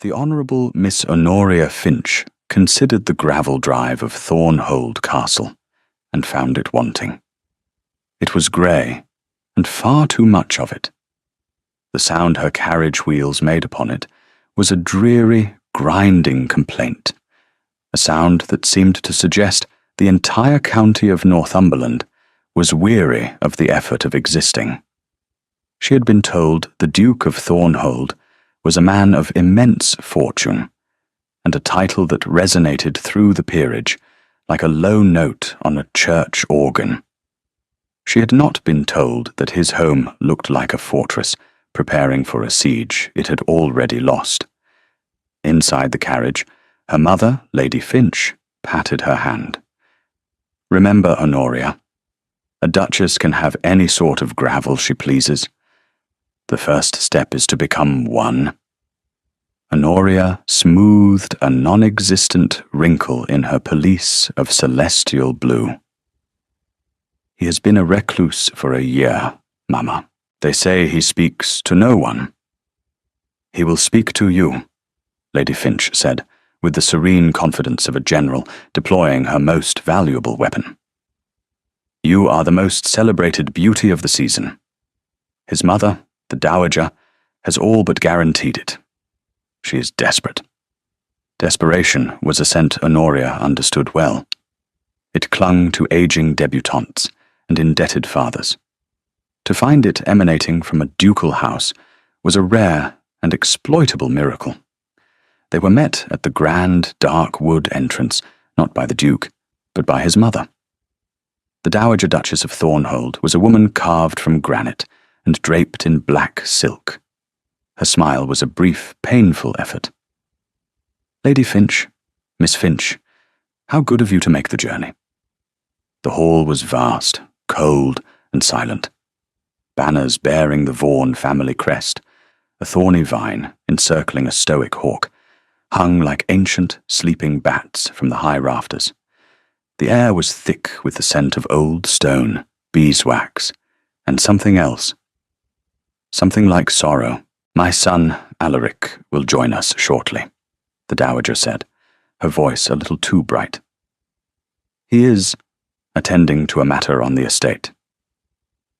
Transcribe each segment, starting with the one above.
The Honourable Miss Honoria Finch considered the gravel drive of Thornhold Castle, and found it wanting. It was grey, and far too much of it. The sound her carriage wheels made upon it was a dreary, grinding complaint, a sound that seemed to suggest the entire county of Northumberland was weary of the effort of existing. She had been told the Duke of Thornhold was a man of immense fortune, and a title that resonated through the peerage like a low note on a church organ. She had not been told that his home looked like a fortress preparing for a siege it had already lost. Inside the carriage, her mother, Lady Finch, patted her hand. "Remember, Honoria, a duchess can have any sort of gravel she pleases. The first step is to become one." Honoria smoothed a non-existent wrinkle in her pelisse of celestial blue. "He has been a recluse for a year, Mamma. They say he speaks to no one." "He will speak to you," Lady Finch said, with the serene confidence of a general deploying her most valuable weapon. "You are the most celebrated beauty of the season. His mother, the Dowager, has all but guaranteed it. She is desperate." Desperation was a scent Honoria understood well. It clung to aging debutantes and indebted fathers. To find it emanating from a ducal house was a rare and exploitable miracle. They were met at the grand, dark wood entrance, not by the Duke, but by his mother. The Dowager Duchess of Thornhold was a woman carved from granite and draped in black silk. Her smile was a brief, painful effort. "Lady Finch, Miss Finch, how good of you to make the journey." The hall was vast, cold, and silent. Banners bearing the Vaughan family crest, a thorny vine encircling a stoic hawk, hung like ancient, sleeping bats from the high rafters. The air was thick with the scent of old stone, beeswax, and something else. Something like sorrow. "My son, Alaric, will join us shortly," the Dowager said, her voice a little too bright. "He is attending to a matter on the estate."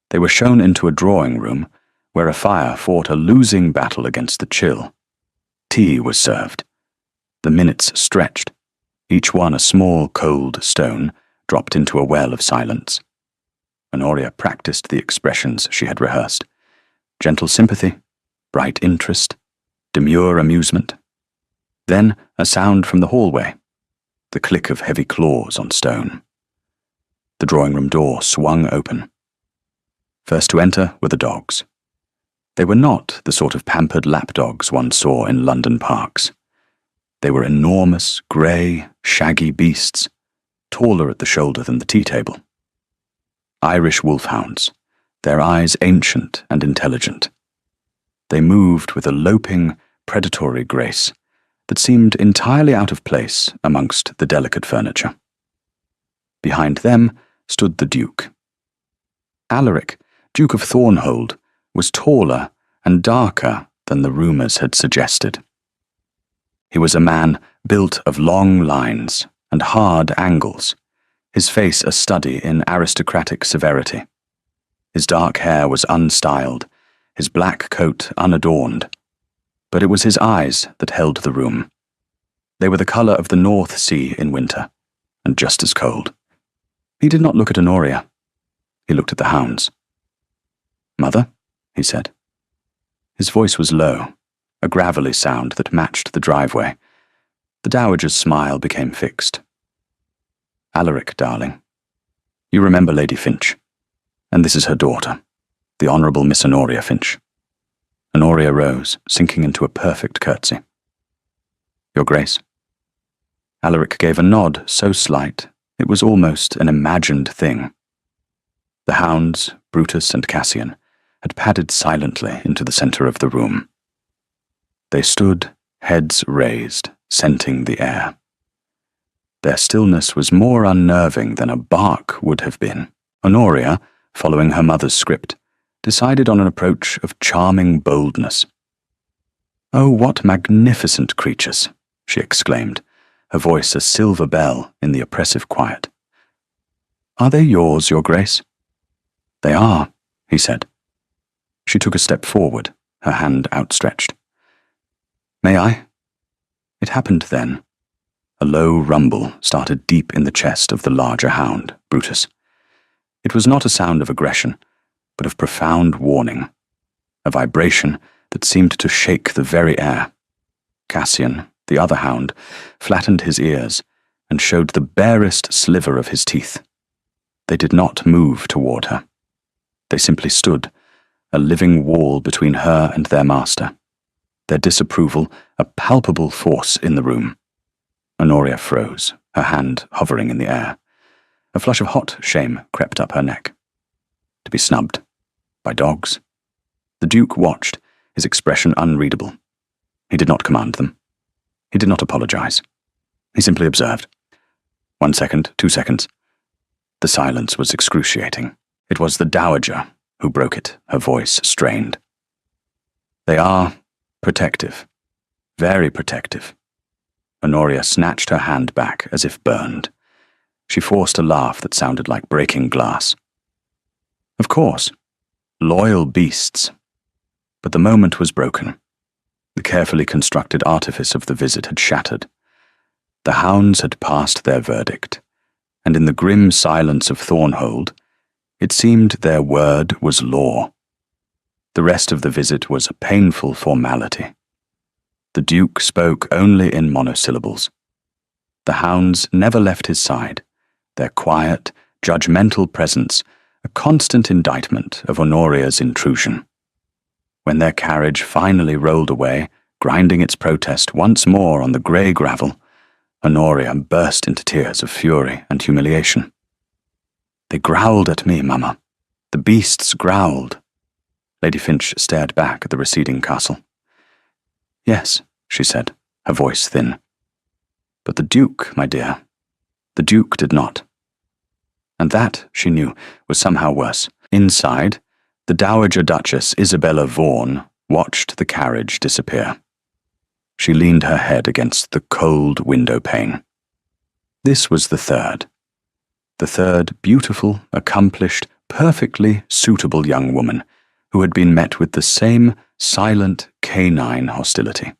They were shown into a drawing room where a fire fought a losing battle against the chill. Tea was served. The minutes stretched, each one a small cold stone dropped into a well of silence. Honoria practiced the expressions she had rehearsed. Gentle sympathy, bright interest, demure amusement. Then a sound from the hallway, the click of heavy claws on stone. The drawing-room door swung open. First to enter were the dogs. They were not the sort of pampered lapdogs one saw in London parks. They were enormous, grey, shaggy beasts, taller at the shoulder than the tea table. Irish wolfhounds, their eyes ancient and intelligent. They moved with a loping, predatory grace that seemed entirely out of place amongst the delicate furniture. Behind them stood the Duke. Alaric, Duke of Thornhold, was taller and darker than the rumours had suggested. He was a man built of long lines and hard angles, his face a study in aristocratic severity. His dark hair was unstyled, his black coat unadorned, but it was his eyes that held the room. They were the colour of the North Sea in winter, and just as cold. He did not look at Honoria. He looked at the hounds. "Mother," he said. His voice was low, a gravelly sound that matched the driveway. The Dowager's smile became fixed. "Alaric, darling, you remember Lady Finch, and this is her daughter, the Honourable Miss Honoria Finch." Honoria rose, sinking into a perfect curtsy. "Your Grace." Alaric gave a nod so slight it was almost an imagined thing. The hounds, Brutus and Cassian, had padded silently into the centre of the room. They stood, heads raised, scenting the air. Their stillness was more unnerving than a bark would have been. Honoria, following her mother's script, decided on an approach of charming boldness. "Oh, what magnificent creatures!" she exclaimed, her voice a silver bell in the oppressive quiet. "Are they yours, Your Grace?" "They are," he said. She took a step forward, her hand outstretched. "May I?" It happened then. A low rumble started deep in the chest of the larger hound, Brutus. It was not a sound of aggression, but of profound warning, a vibration that seemed to shake the very air. Cassian, the other hound, flattened his ears and showed the barest sliver of his teeth. They did not move toward her. They simply stood, a living wall between her and their master, their disapproval a palpable force in the room. Honoria froze, her hand hovering in the air. A flush of hot shame crept up her neck. To be snubbed. By dogs. The Duke watched, his expression unreadable. He did not command them. He did not apologize. He simply observed. 1 second, 2 seconds. The silence was excruciating. It was the Dowager who broke it, her voice strained. "They are protective. Very protective." Honoria snatched her hand back as if burned. She forced a laugh that sounded like breaking glass. "Of course. Loyal beasts." But the moment was broken. The carefully constructed artifice of the visit had shattered. The hounds had passed their verdict, and in the grim silence of Thornhold, it seemed their word was law. The rest of the visit was a painful formality. The Duke spoke only in monosyllables. The hounds never left his side, their quiet, judgmental presence a constant indictment of Honoria's intrusion. When their carriage finally rolled away, grinding its protest once more on the grey gravel, Honoria burst into tears of fury and humiliation. "They growled at me, Mama. The beasts growled." Lady Finch stared back at the receding castle. "Yes," she said, her voice thin. "But the Duke, my dear, the Duke did not." And that, she knew, was somehow worse. Inside, the Dowager Duchess Isabella Vaughan watched the carriage disappear. She leaned her head against the cold window pane. This was the third beautiful, accomplished, perfectly suitable young woman who had been met with the same silent, canine hostility,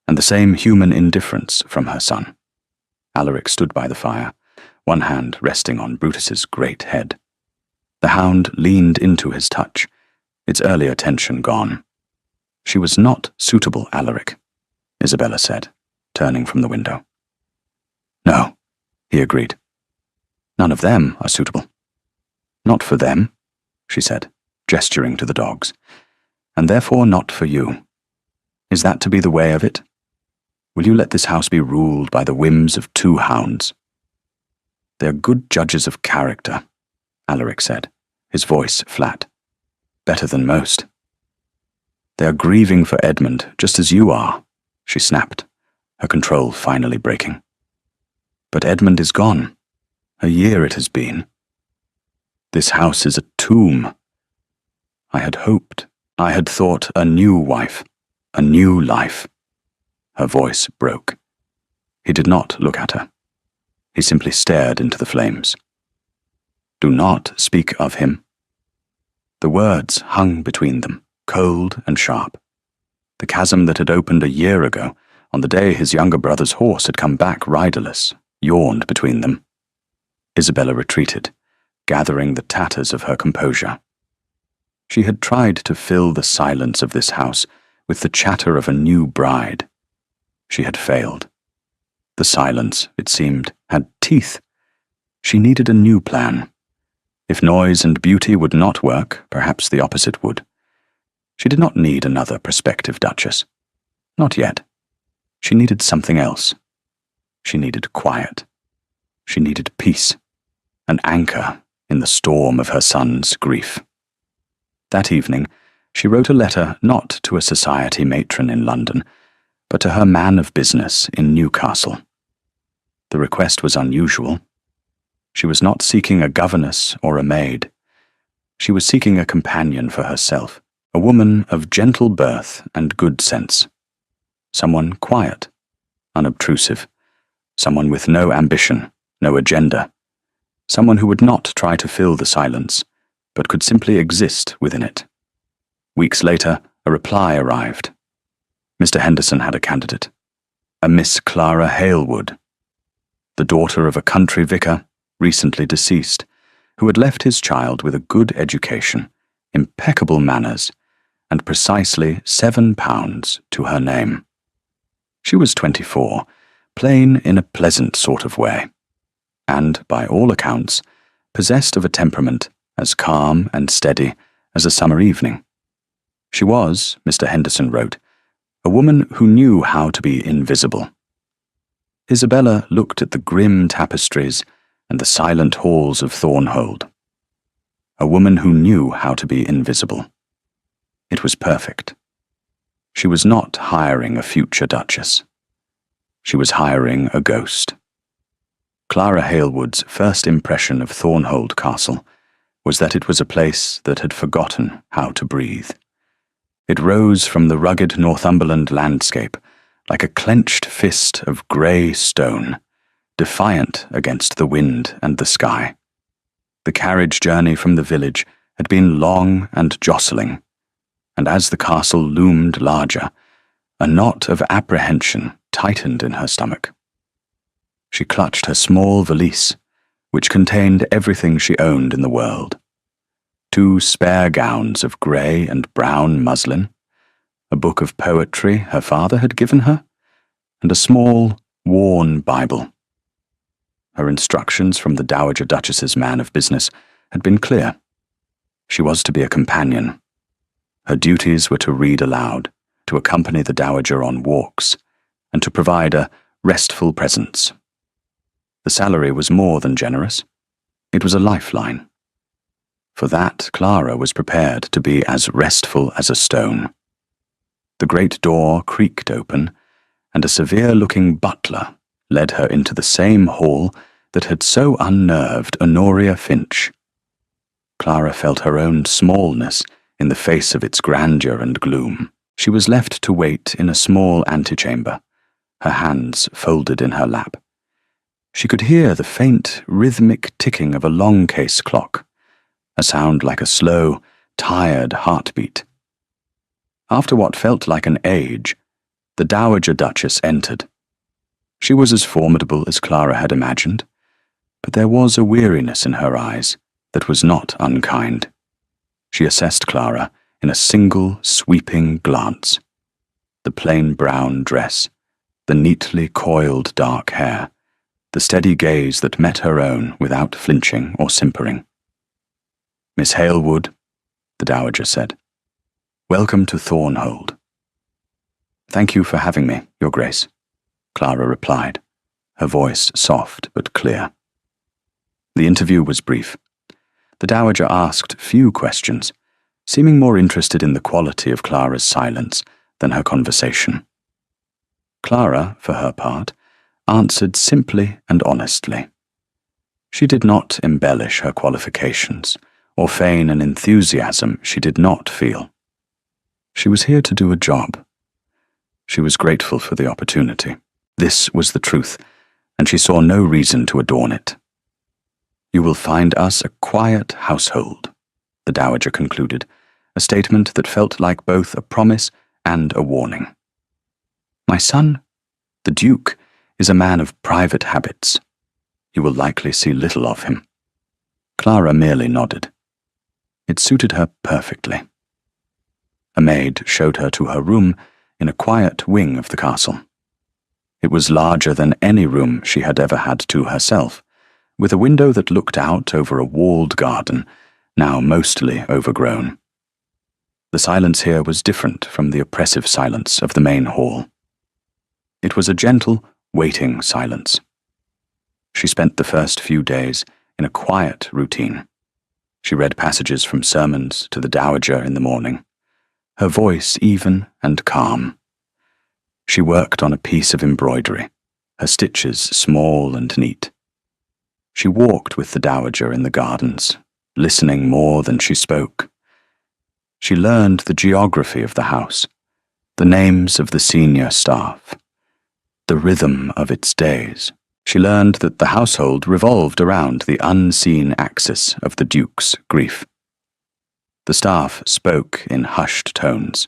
and the same human indifference from her son. Alaric stood by the fire, one hand resting on Brutus's great head. The hound leaned into his touch, its earlier tension gone. "She was not suitable, Alaric," Isabella said, turning from the window. "No," he agreed. "None of them are suitable." "Not for them," she said, gesturing to the dogs, "and therefore not for you. Is that to be the way of it? Will you let this house be ruled by the whims of 2 hounds?" "They are good judges of character," Alaric said, his voice flat. "Better than most." "They are grieving for Edmund, just as you are," she snapped, her control finally breaking. "But Edmund is gone. A year it has been. This house is a tomb. I had hoped, I had thought a new wife, a new life." Her voice broke. He did not look at her. He simply stared into the flames. "Do not speak of him." The words hung between them, cold and sharp. The chasm that had opened a year ago, on the day his younger brother's horse had come back riderless, yawned between them. Isabella retreated, gathering the tatters of her composure. She had tried to fill the silence of this house with the chatter of a new bride. She had failed. The silence, it seemed, had teeth. She needed a new plan. If noise and beauty would not work, perhaps the opposite would. She did not need another prospective duchess. Not yet. She needed something else. She needed quiet. She needed peace, an anchor in the storm of her son's grief. That evening, she wrote a letter not to a society matron in London, but to her man of business in Newcastle. The request was unusual. She was not seeking a governess or a maid. She was seeking a companion for herself, a woman of gentle birth and good sense, someone quiet, unobtrusive, someone with no ambition, no agenda, someone who would not try to fill the silence, but could simply exist within it. Weeks later, a reply arrived. Mr. Henderson had a candidate, a Miss Clara Halewood, the daughter of a country vicar, recently deceased, who had left his child with a good education, impeccable manners, and precisely £7 to her name. She was 24, plain in a pleasant sort of way, and, by all accounts, possessed of a temperament as calm and steady as a summer evening. She was, Mr. Henderson wrote, a woman who knew how to be invisible. Isabella looked at the grim tapestries and the silent halls of Thornhold. A woman who knew how to be invisible. It was perfect. She was not hiring a future duchess. She was hiring a ghost. Clara Halewood's first impression of Thornhold Castle was that it was a place that had forgotten how to breathe. It rose from the rugged Northumberland landscape like a clenched fist of grey stone, defiant against the wind and the sky. The carriage journey from the village had been long and jostling, and as the castle loomed larger, a knot of apprehension tightened in her stomach. She clutched her small valise, which contained everything she owned in the world. 2 spare gowns of grey and brown muslin, a book of poetry her father had given her, and a small, worn Bible. Her instructions from the Dowager Duchess's man of business had been clear. She was to be a companion. Her duties were to read aloud, to accompany the Dowager on walks, and to provide a restful presence. The salary was more than generous. It was a lifeline. For that, Clara was prepared to be as restful as a stone. The great door creaked open, and a severe-looking butler led her into the same hall that had so unnerved Honoria Finch. Clara felt her own smallness in the face of its grandeur and gloom. She was left to wait in a small antechamber, her hands folded in her lap. She could hear the faint, rhythmic ticking of a long-case clock, a sound like a slow, tired heartbeat. After what felt like an age, the Dowager Duchess entered. She was as formidable as Clara had imagined, but there was a weariness in her eyes that was not unkind. She assessed Clara in a single, sweeping glance. The plain brown dress, the neatly coiled dark hair, the steady gaze that met her own without flinching or simpering. "Miss Halewood," the Dowager said, "welcome to Thornhold." "Thank you for having me, Your Grace," Clara replied, her voice soft but clear. The interview was brief. The Dowager asked few questions, seeming more interested in the quality of Clara's silence than her conversation. Clara, for her part, answered simply and honestly. She did not embellish her qualifications or feign an enthusiasm she did not feel. She was here to do a job. She was grateful for the opportunity. This was the truth, and she saw no reason to adorn it. "You will find us a quiet household," the Dowager concluded, a statement that felt like both a promise and a warning. "My son, the Duke, is a man of private habits. You will likely see little of him." Clara merely nodded. It suited her perfectly. A maid showed her to her room in a quiet wing of the castle. It was larger than any room she had ever had to herself, with a window that looked out over a walled garden, now mostly overgrown. The silence here was different from the oppressive silence of the main hall. It was a gentle, waiting silence. She spent the first few days in a quiet routine. She read passages from sermons to the Dowager in the morning, her voice even and calm. She worked on a piece of embroidery, her stitches small and neat. She walked with the Dowager in the gardens, listening more than she spoke. She learned the geography of the house, the names of the senior staff, the rhythm of its days. She learned that the household revolved around the unseen axis of the Duke's grief. The staff spoke in hushed tones.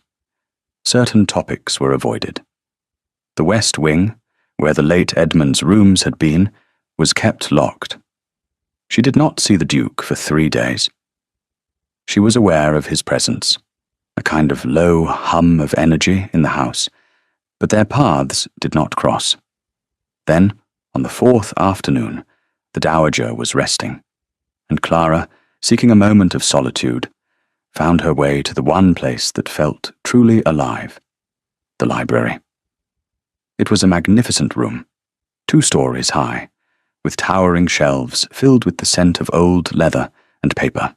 Certain topics were avoided. The West Wing, where the late Edmund's rooms had been, was kept locked. She did not see the Duke for 3 days. She was aware of his presence, a kind of low hum of energy in the house, but their paths did not cross. Then, on the 4th afternoon, the Dowager was resting, and Clara, seeking a moment of solitude, found her way to the one place that felt truly alive, the library. It was a magnificent room, 2 stories high, with towering shelves filled with the scent of old leather and paper.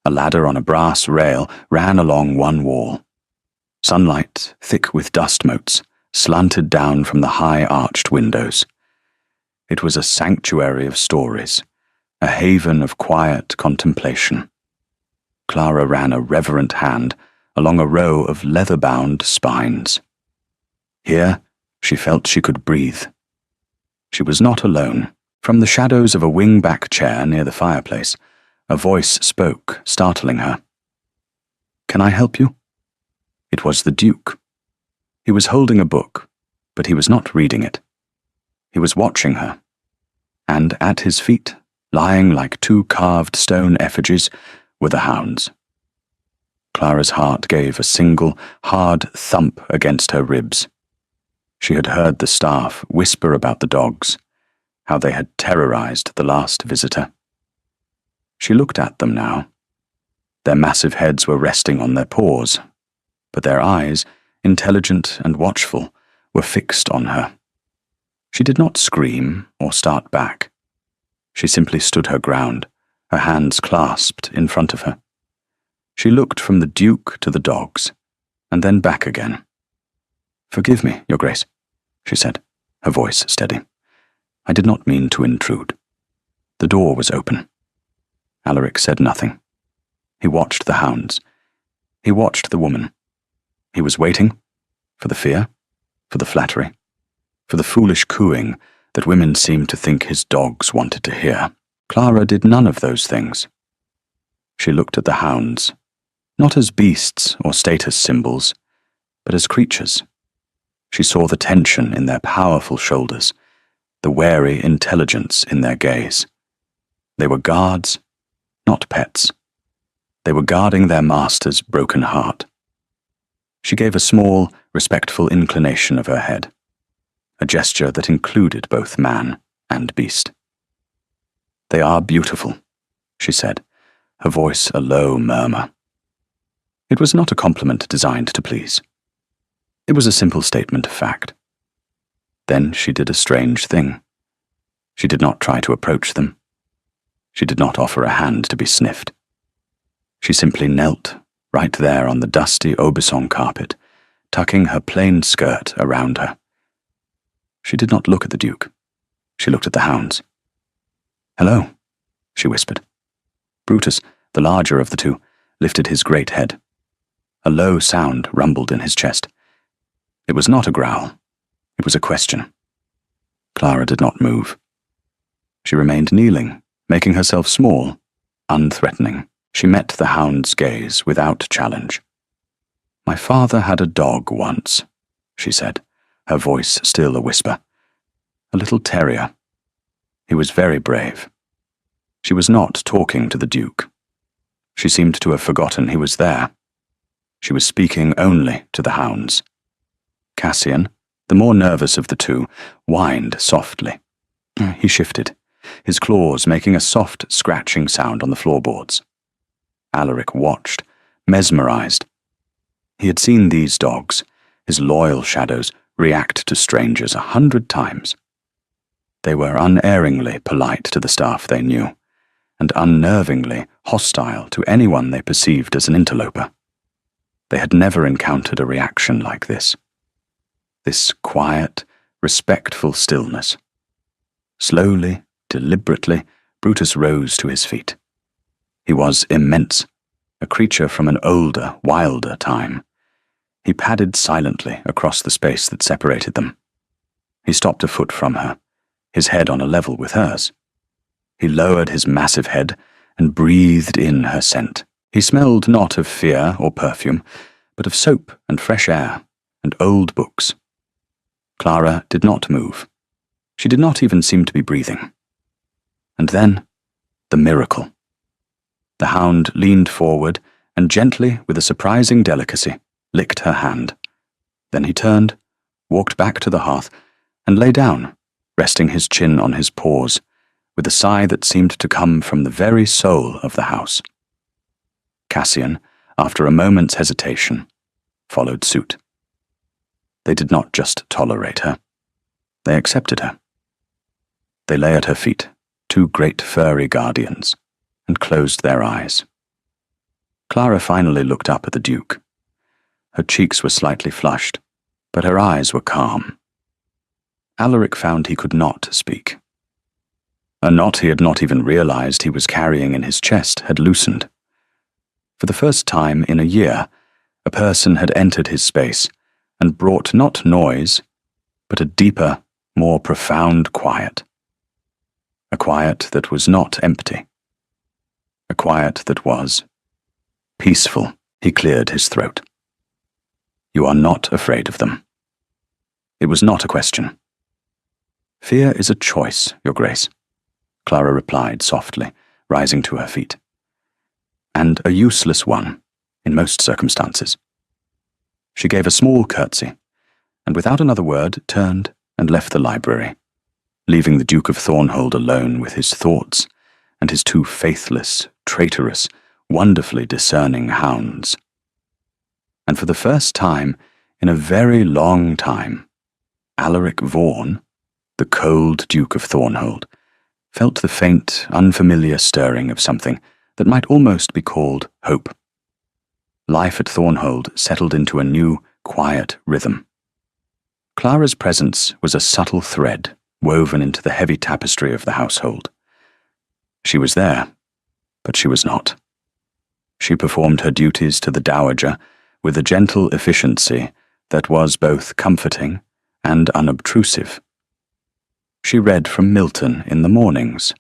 A ladder on a brass rail ran along one wall. Sunlight, thick with dust motes, slanted down from the high arched windows. It was a sanctuary of stories, a haven of quiet contemplation. Clara ran a reverent hand along a row of leather-bound spines. Here, she felt she could breathe. She was not alone. From the shadows of a wing-back chair near the fireplace, a voice spoke, startling her. "Can I help you?" It was the Duke. He was holding a book, but he was not reading it. He was watching her, and at his feet, lying like 2 carved stone effigies, were the hounds. Clara's heart gave a single, hard thump against her ribs. She had heard the staff whisper about the dogs, how they had terrorized the last visitor. She looked at them now. Their massive heads were resting on their paws, but their eyes, intelligent and watchful, were fixed on her. She did not scream or start back. She simply stood her ground, her hands clasped in front of her. She looked from the Duke to the dogs, and then back again. "Forgive me, Your Grace," she said, her voice steady. "I did not mean to intrude." The door was open. Alaric said nothing. He watched the hounds. He watched the woman. He was waiting for the fear, for the flattery, for the foolish cooing that women seemed to think his dogs wanted to hear. Clara did none of those things. She looked at the hounds, not as beasts or status symbols, but as creatures. She saw the tension in their powerful shoulders, the wary intelligence in their gaze. They were guards, not pets. They were guarding their master's broken heart. She gave a small, respectful inclination of her head, a gesture that included both man and beast. "They are beautiful," she said, her voice a low murmur. It was not a compliment designed to please. It was a simple statement of fact. Then she did a strange thing. She did not try to approach them. She did not offer a hand to be sniffed. She simply knelt, right there on the dusty Aubusson carpet, tucking her plain skirt around her. She did not look at the Duke. She looked at the hounds. "Hello," she whispered. Brutus, the larger of the 2, lifted his great head. A low sound rumbled in his chest. It was not a growl. It was a question. Clara did not move. She remained kneeling, making herself small, unthreatening. She met the hound's gaze without challenge. "My father had a dog once," she said, her voice still a whisper. "A little terrier. He was very brave." She was not talking to the Duke. She seemed to have forgotten he was there. She was speaking only to the hounds. Cassian, the more nervous of the 2, whined softly. He shifted, his claws making a soft scratching sound on the floorboards. Alaric watched, mesmerized. He had seen these dogs, his loyal shadows, react to strangers 100 times. They were unerringly polite to the staff they knew, and unnervingly hostile to anyone they perceived as an interloper. They had never encountered a reaction like this. This quiet, respectful stillness. Slowly, deliberately, Brutus rose to his feet. He was immense, a creature from an older, wilder time. He padded silently across the space that separated them. He stopped a foot from her, his head on a level with hers. He lowered his massive head and breathed in her scent. He smelled not of fear or perfume, but of soap and fresh air and old books. Clara did not move. She did not even seem to be breathing. And then, the miracle. The hound leaned forward and gently, with a surprising delicacy, licked her hand. Then he turned, walked back to the hearth, and lay down, resting his chin on his paws, with a sigh that seemed to come from the very soul of the house. Cassian, after a moment's hesitation, followed suit. They did not just tolerate her. They accepted her. They lay at her feet, two great furry guardians, and closed their eyes. Clara finally looked up at the Duke. Her cheeks were slightly flushed, but her eyes were calm. Alaric found he could not speak. A knot he had not even realized he was carrying in his chest had loosened. For the first time in a year, a person had entered his space and brought not noise, but a deeper, more profound quiet. A quiet that was not empty. A quiet that was peaceful. He cleared his throat. You are not afraid of them. It was not a question. Fear is a choice, Your Grace, Clara replied softly, rising to her feet. And a useless one, in most circumstances. She gave a small curtsy, and without another word turned and left the library, leaving the Duke of Thornhold alone with his thoughts and his two faithless, traitorous, wonderfully discerning hounds. And for the first time in a very long time, Alaric Vaughan, the cold Duke of Thornhold, felt the faint, unfamiliar stirring of something that might almost be called hope. Life at Thornhold settled into a new, quiet rhythm. Clara's presence was a subtle thread woven into the heavy tapestry of the household. She was there, but she was not. She performed her duties to the dowager with a gentle efficiency that was both comforting and unobtrusive. She read from Milton in the mornings,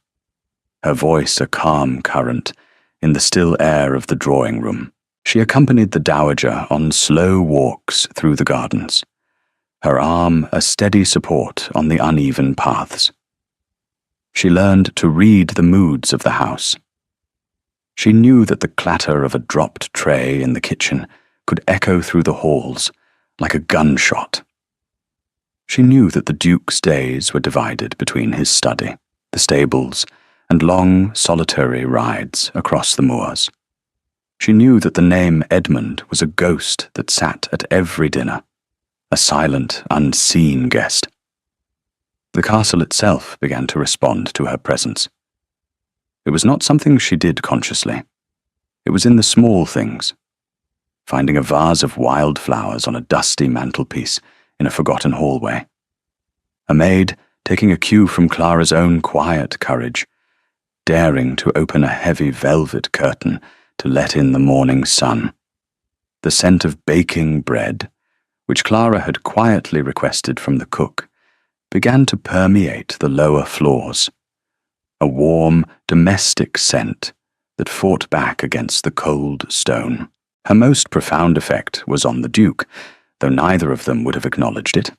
her voice a calm current in the still air of the drawing room. She accompanied the dowager on slow walks through the gardens, her arm a steady support on the uneven paths. She learned to read the moods of the house. She knew that the clatter of a dropped tray in the kitchen could echo through the halls like a gunshot. She knew that the Duke's days were divided between his study, the stables, and long, solitary rides across the moors. She knew that the name Edmund was a ghost that sat at every dinner, a silent, unseen guest. The castle itself began to respond to her presence. It was not something she did consciously. It was in the small things. Finding a vase of wildflowers on a dusty mantelpiece in a forgotten hallway. A maid taking a cue from Clara's own quiet courage, daring to open a heavy velvet curtain to let in the morning sun. The scent of baking bread, which Clara had quietly requested from the cook, began to permeate the lower floors. A warm, domestic scent that fought back against the cold stone. Her most profound effect was on the Duke, though neither of them would have acknowledged it.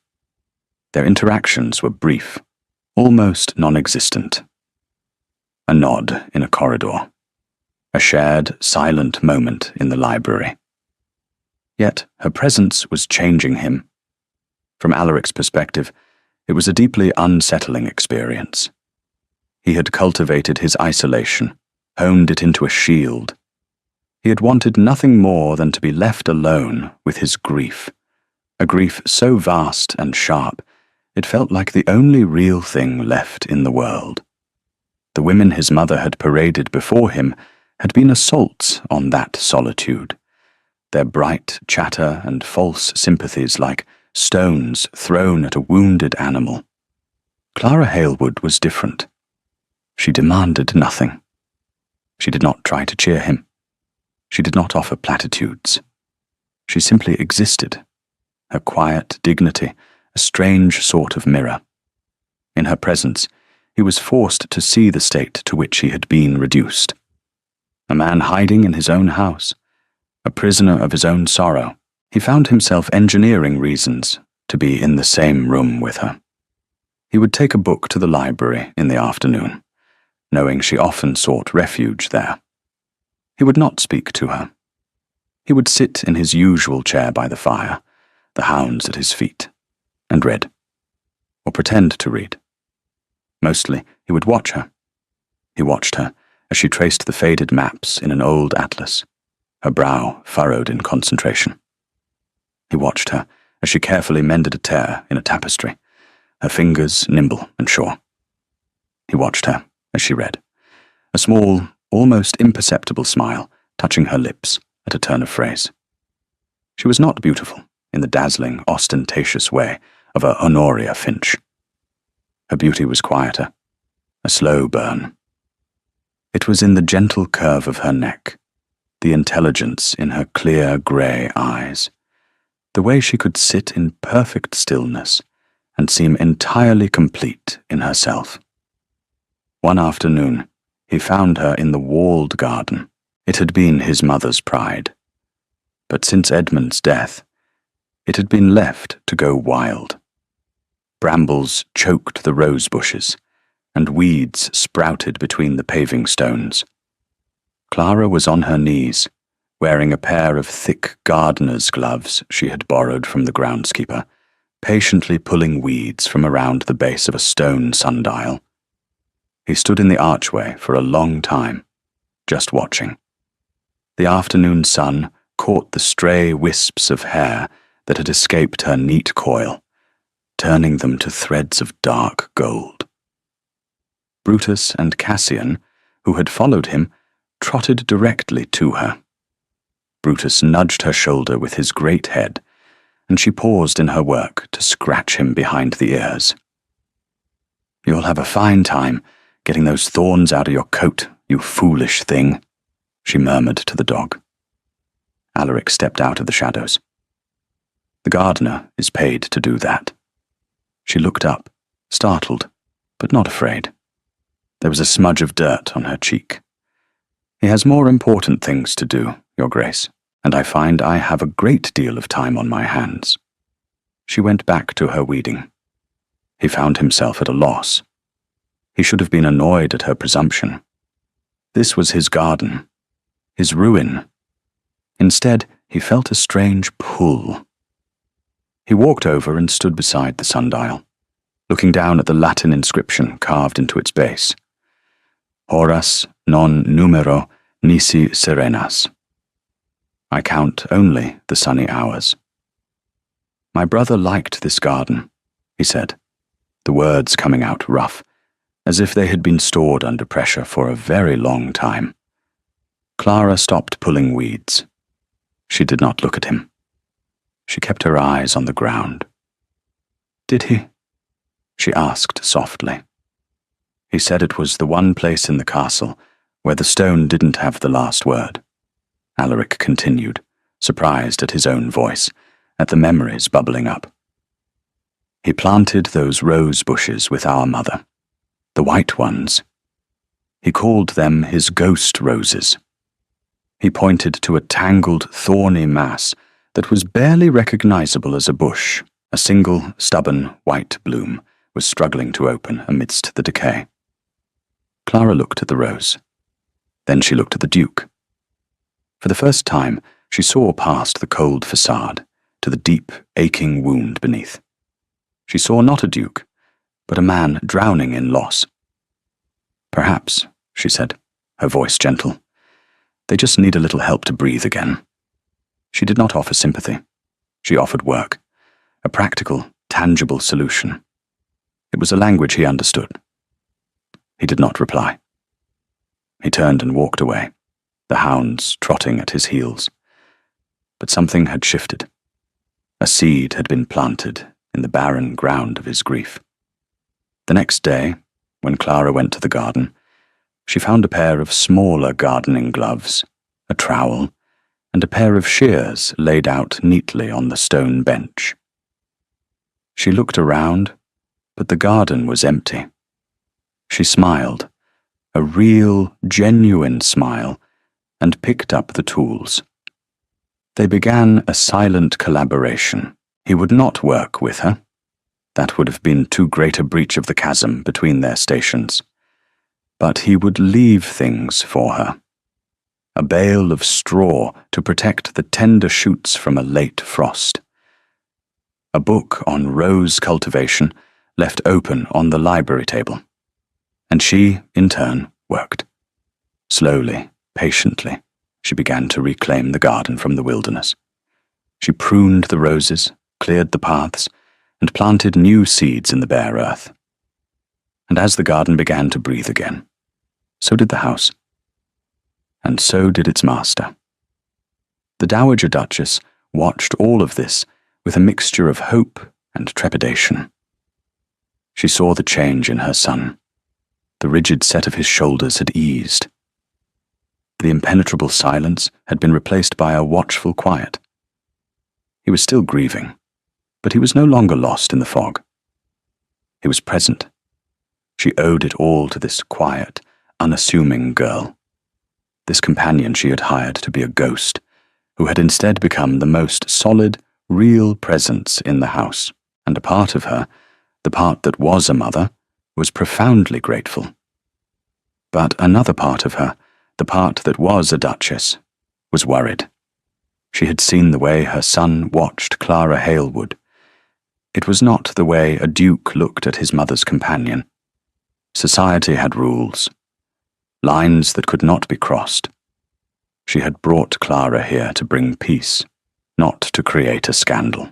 Their interactions were brief, almost non-existent. A nod in a corridor. A shared, silent moment in the library. Yet her presence was changing him. From Alaric's perspective, it was a deeply unsettling experience. He had cultivated his isolation, honed it into a shield. He had wanted nothing more than to be left alone with his grief, a grief so vast and sharp, it felt like the only real thing left in the world. The women his mother had paraded before him had been assaults on that solitude, their bright chatter and false sympathies like stones thrown at a wounded animal. Clara Halewood was different. She demanded nothing. She did not try to cheer him. She did not offer platitudes. She simply existed, her quiet dignity a strange sort of mirror. In her presence, he was forced to see the state to which he had been reduced. A man hiding in his own house, a prisoner of his own sorrow, he found himself engineering reasons to be in the same room with her. He would take a book to the library in the afternoon, knowing she often sought refuge there. He would not speak to her. He would sit in his usual chair by the fire, the hounds at his feet, and read, or pretend to read. Mostly, he would watch her. He watched her as she traced the faded maps in an old atlas, her brow furrowed in concentration. He watched her as she carefully mended a tear in a tapestry, her fingers nimble and sure. He watched her as she read, a small, almost imperceptible smile touching her lips at a turn of phrase. She was not beautiful in the dazzling, ostentatious way of a Honoria Finch. Her beauty was quieter, a slow burn. It was in the gentle curve of her neck, the intelligence in her clear grey eyes, the way she could sit in perfect stillness and seem entirely complete in herself. One afternoon, he found her in the walled garden. It had been his mother's pride. But since Edmund's death, it had been left to go wild. Brambles choked the rose bushes, and weeds sprouted between the paving stones. Clara was on her knees, wearing a pair of thick gardener's gloves she had borrowed from the groundskeeper, patiently pulling weeds from around the base of a stone sundial. He stood in the archway for a long time, just watching. The afternoon sun caught the stray wisps of hair that had escaped her neat coil, turning them to threads of dark gold. Brutus and Cassian, who had followed him, trotted directly to her. Brutus nudged her shoulder with his great head, and she paused in her work to scratch him behind the ears. "You'll have a fine time getting those thorns out of your coat, you foolish thing," she murmured to the dog. Alaric stepped out of the shadows. "The gardener is paid to do that." She looked up, startled, but not afraid. There was a smudge of dirt on her cheek. "He has more important things to do, Your Grace, and I find I have a great deal of time on my hands." She went back to her weeding. He found himself at a loss. He should have been annoyed at her presumption. This was his garden, his ruin. Instead, he felt a strange pull. He walked over and stood beside the sundial, looking down at the Latin inscription carved into its base. Horas non numero nisi serenas. I count only the sunny hours. "My brother liked this garden," he said, the words coming out rough, as if they had been stored under pressure for a very long time. Clara stopped pulling weeds. She did not look at him. She kept her eyes on the ground. "Did he?" she asked softly. He said it was the one place in the castle where the stone didn't have the last word. Alaric continued, surprised at his own voice, at the memories bubbling up. "He planted those rose bushes with our mother, the white ones. He called them his ghost roses. He pointed to a tangled, thorny mass that was barely recognizable as a bush. A single, stubborn, white bloom was struggling to open amidst the decay." Clara looked at the rose. Then she looked at the Duke. For the first time, she saw past the cold facade to the deep, aching wound beneath. She saw not a Duke, but a man drowning in loss. "Perhaps," she said, her voice gentle, "they just need a little help to breathe again." She did not offer sympathy. She offered work, a practical, tangible solution. It was a language he understood. He did not reply. He turned and walked away, the hounds trotting at his heels. But something had shifted. A seed had been planted in the barren ground of his grief. The next day, when Clara went to the garden, she found a pair of smaller gardening gloves, a trowel, and a pair of shears laid out neatly on the stone bench. She looked around, but the garden was empty. She smiled, a real, genuine smile, and picked up the tools. They began a silent collaboration. He would not work with her. That would have been too great a breach of the chasm between their stations. But he would leave things for her. A bale of straw to protect the tender shoots from a late frost. A book on rose cultivation left open on the library table. And she, in turn, worked. Slowly, patiently, she began to reclaim the garden from the wilderness. She pruned the roses, cleared the paths, and planted new seeds in the bare earth. And as the garden began to breathe again, so did the house. And so did its master. The Dowager Duchess watched all of this with a mixture of hope and trepidation. She saw the change in her son. The rigid set of his shoulders had eased. The impenetrable silence had been replaced by a watchful quiet. He was still grieving, but he was no longer lost in the fog. He was present. She owed it all to this quiet, unassuming girl, this companion she had hired to be a ghost, who had instead become the most solid, real presence in the house, and a part of her, the part that was a mother, was profoundly grateful. But another part of her, the part that was a duchess, was worried. She had seen the way her son watched Clara Halewood. It was not the way a duke looked at his mother's companion. Society had rules, lines that could not be crossed. She had brought Clara here to bring peace, not to create a scandal.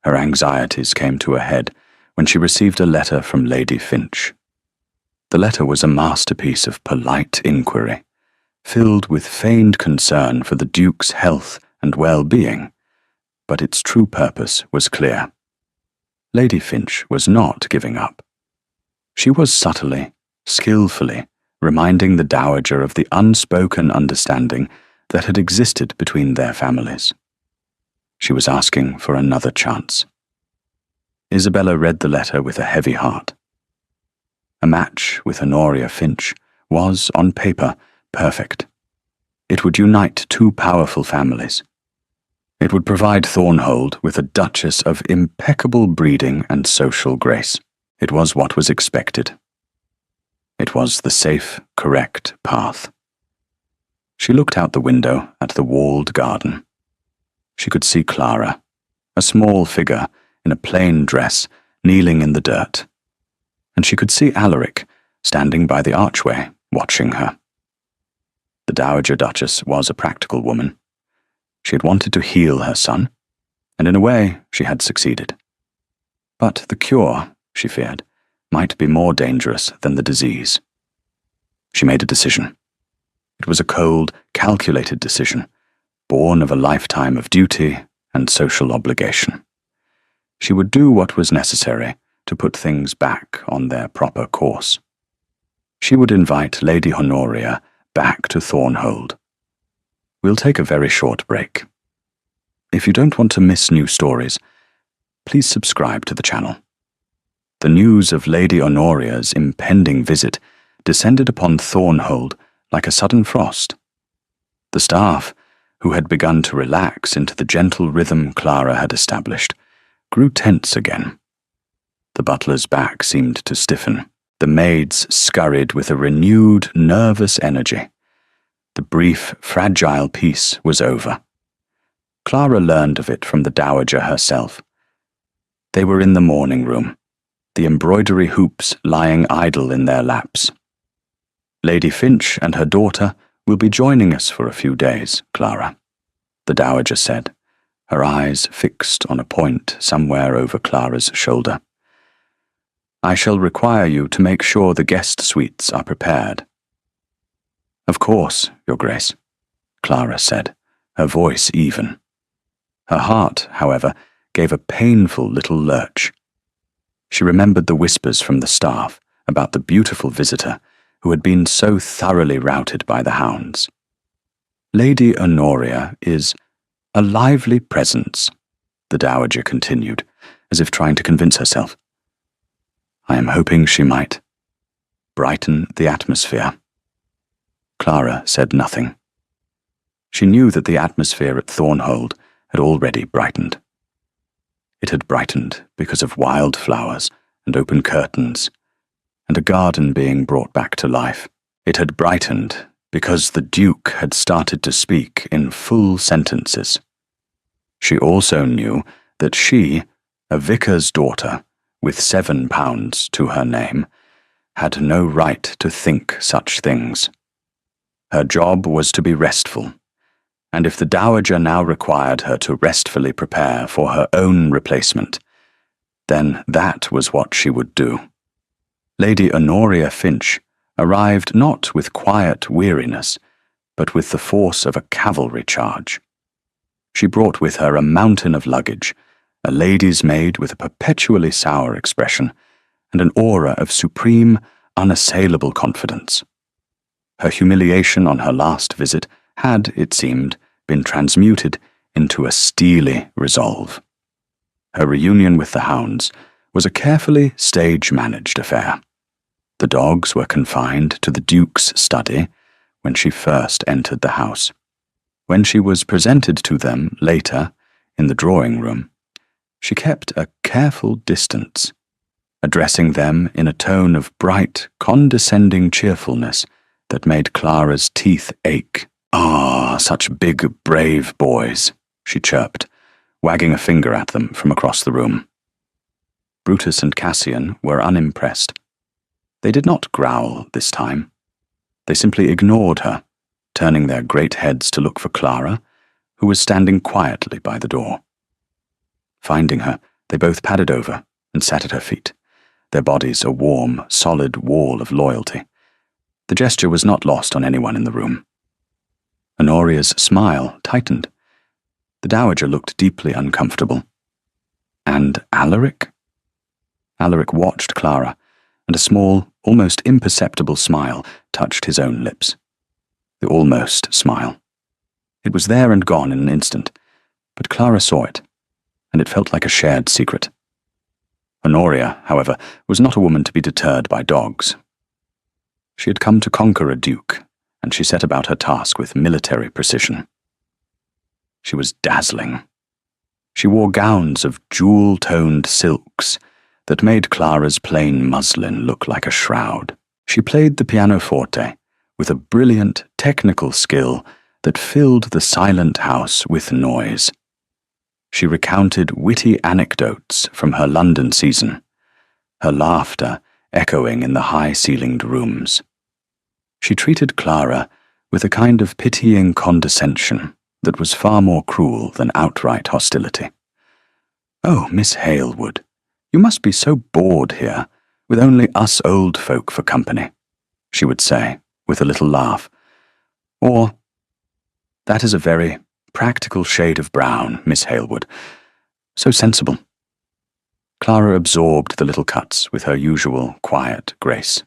Her anxieties came to a head when she received a letter from Lady Finch. The letter was a masterpiece of polite inquiry, filled with feigned concern for the Duke's health and well-being, but its true purpose was clear. Lady Finch was not giving up. She was subtly, skillfully, reminding the Dowager of the unspoken understanding that had existed between their families. She was asking for another chance. Isabella read the letter with a heavy heart. A match with Honoria Finch was, on paper, perfect. It would unite two powerful families. It would provide Thornhold with a duchess of impeccable breeding and social grace. It was what was expected. It was the safe, correct path. She looked out the window at the walled garden. She could see Clara, a small figure in a plain dress, kneeling in the dirt. And she could see Alaric, standing by the archway, watching her. The Dowager Duchess was a practical woman. She had wanted to heal her son, and in a way she had succeeded. But the cure, she feared, might be more dangerous than the disease. She made a decision. It was a cold, calculated decision, born of a lifetime of duty and social obligation. She would do what was necessary to put things back on their proper course. She would invite Lady Honoria back to Thornhold. We'll take a very short break. If you don't want to miss new stories, please subscribe to the channel. The news of Lady Honoria's impending visit descended upon Thornhold like a sudden frost. The staff, who had begun to relax into the gentle rhythm Clara had established, grew tense again. The butler's back seemed to stiffen. The maids scurried with a renewed, nervous energy. The brief, fragile peace was over. Clara learned of it from the Dowager herself. They were in the morning room, the embroidery hoops lying idle in their laps. Lady Finch and her daughter will be joining us for a few days, Clara, the Dowager said, her eyes fixed on a point somewhere over Clara's shoulder. I shall require you to make sure the guest suites are prepared. Of course, Your Grace, Clara said, her voice even. Her heart, however, gave a painful little lurch. She remembered the whispers from the staff about the beautiful visitor who had been so thoroughly routed by the hounds. Lady Honoria is a lively presence, the dowager continued, as if trying to convince herself. I am hoping she might brighten the atmosphere. Clara said nothing. She knew that the atmosphere at Thornhold had already brightened. It had brightened because of wildflowers and open curtains, and a garden being brought back to life. It had brightened because the Duke had started to speak in full sentences. She also knew that she, a vicar's daughter, with £7 to her name, had no right to think such things. Her job was to be restful, and if the dowager now required her to restfully prepare for her own replacement, then that was what she would do. Lady Honoria Finch arrived not with quiet weariness, but with the force of a cavalry charge. She brought with her a mountain of luggage, a lady's maid with a perpetually sour expression, and an aura of supreme, unassailable confidence. Her humiliation on her last visit had, it seemed, been transmuted into a steely resolve. Her reunion with the hounds was a carefully stage-managed affair. The dogs were confined to the Duke's study when she first entered the house. When she was presented to them later, in the drawing-room, she kept a careful distance, addressing them in a tone of bright, condescending cheerfulness that made Clara's teeth ache. "Ah, such big, brave boys," she chirped, wagging a finger at them from across the room. Brutus and Cassian were unimpressed. They did not growl this time. They simply ignored her, turning their great heads to look for Clara, who was standing quietly by the door. Finding her, they both padded over and sat at her feet, their bodies a warm, solid wall of loyalty. The gesture was not lost on anyone in the room. Honoria's smile tightened. The dowager looked deeply uncomfortable. And Alaric? Alaric watched Clara, and a small, almost imperceptible smile touched his own lips. The almost smile. It was there and gone in an instant, but Clara saw it, and it felt like a shared secret. Honoria, however, was not a woman to be deterred by dogs. She had come to conquer a duke, and she set about her task with military precision. She was dazzling. She wore gowns of jewel-toned silks that made Clara's plain muslin look like a shroud. She played the pianoforte with a brilliant technical skill that filled the silent house with noise. She recounted witty anecdotes from her London season, her laughter echoing in the high-ceilinged rooms. She treated Clara with a kind of pitying condescension that was far more cruel than outright hostility. "Oh, Miss Halewood, you must be so bored here, with only us old folk for company," she would say, with a little laugh. Or, "That is a very practical shade of brown, Miss Halewood. So sensible." Clara absorbed the little cuts with her usual quiet grace.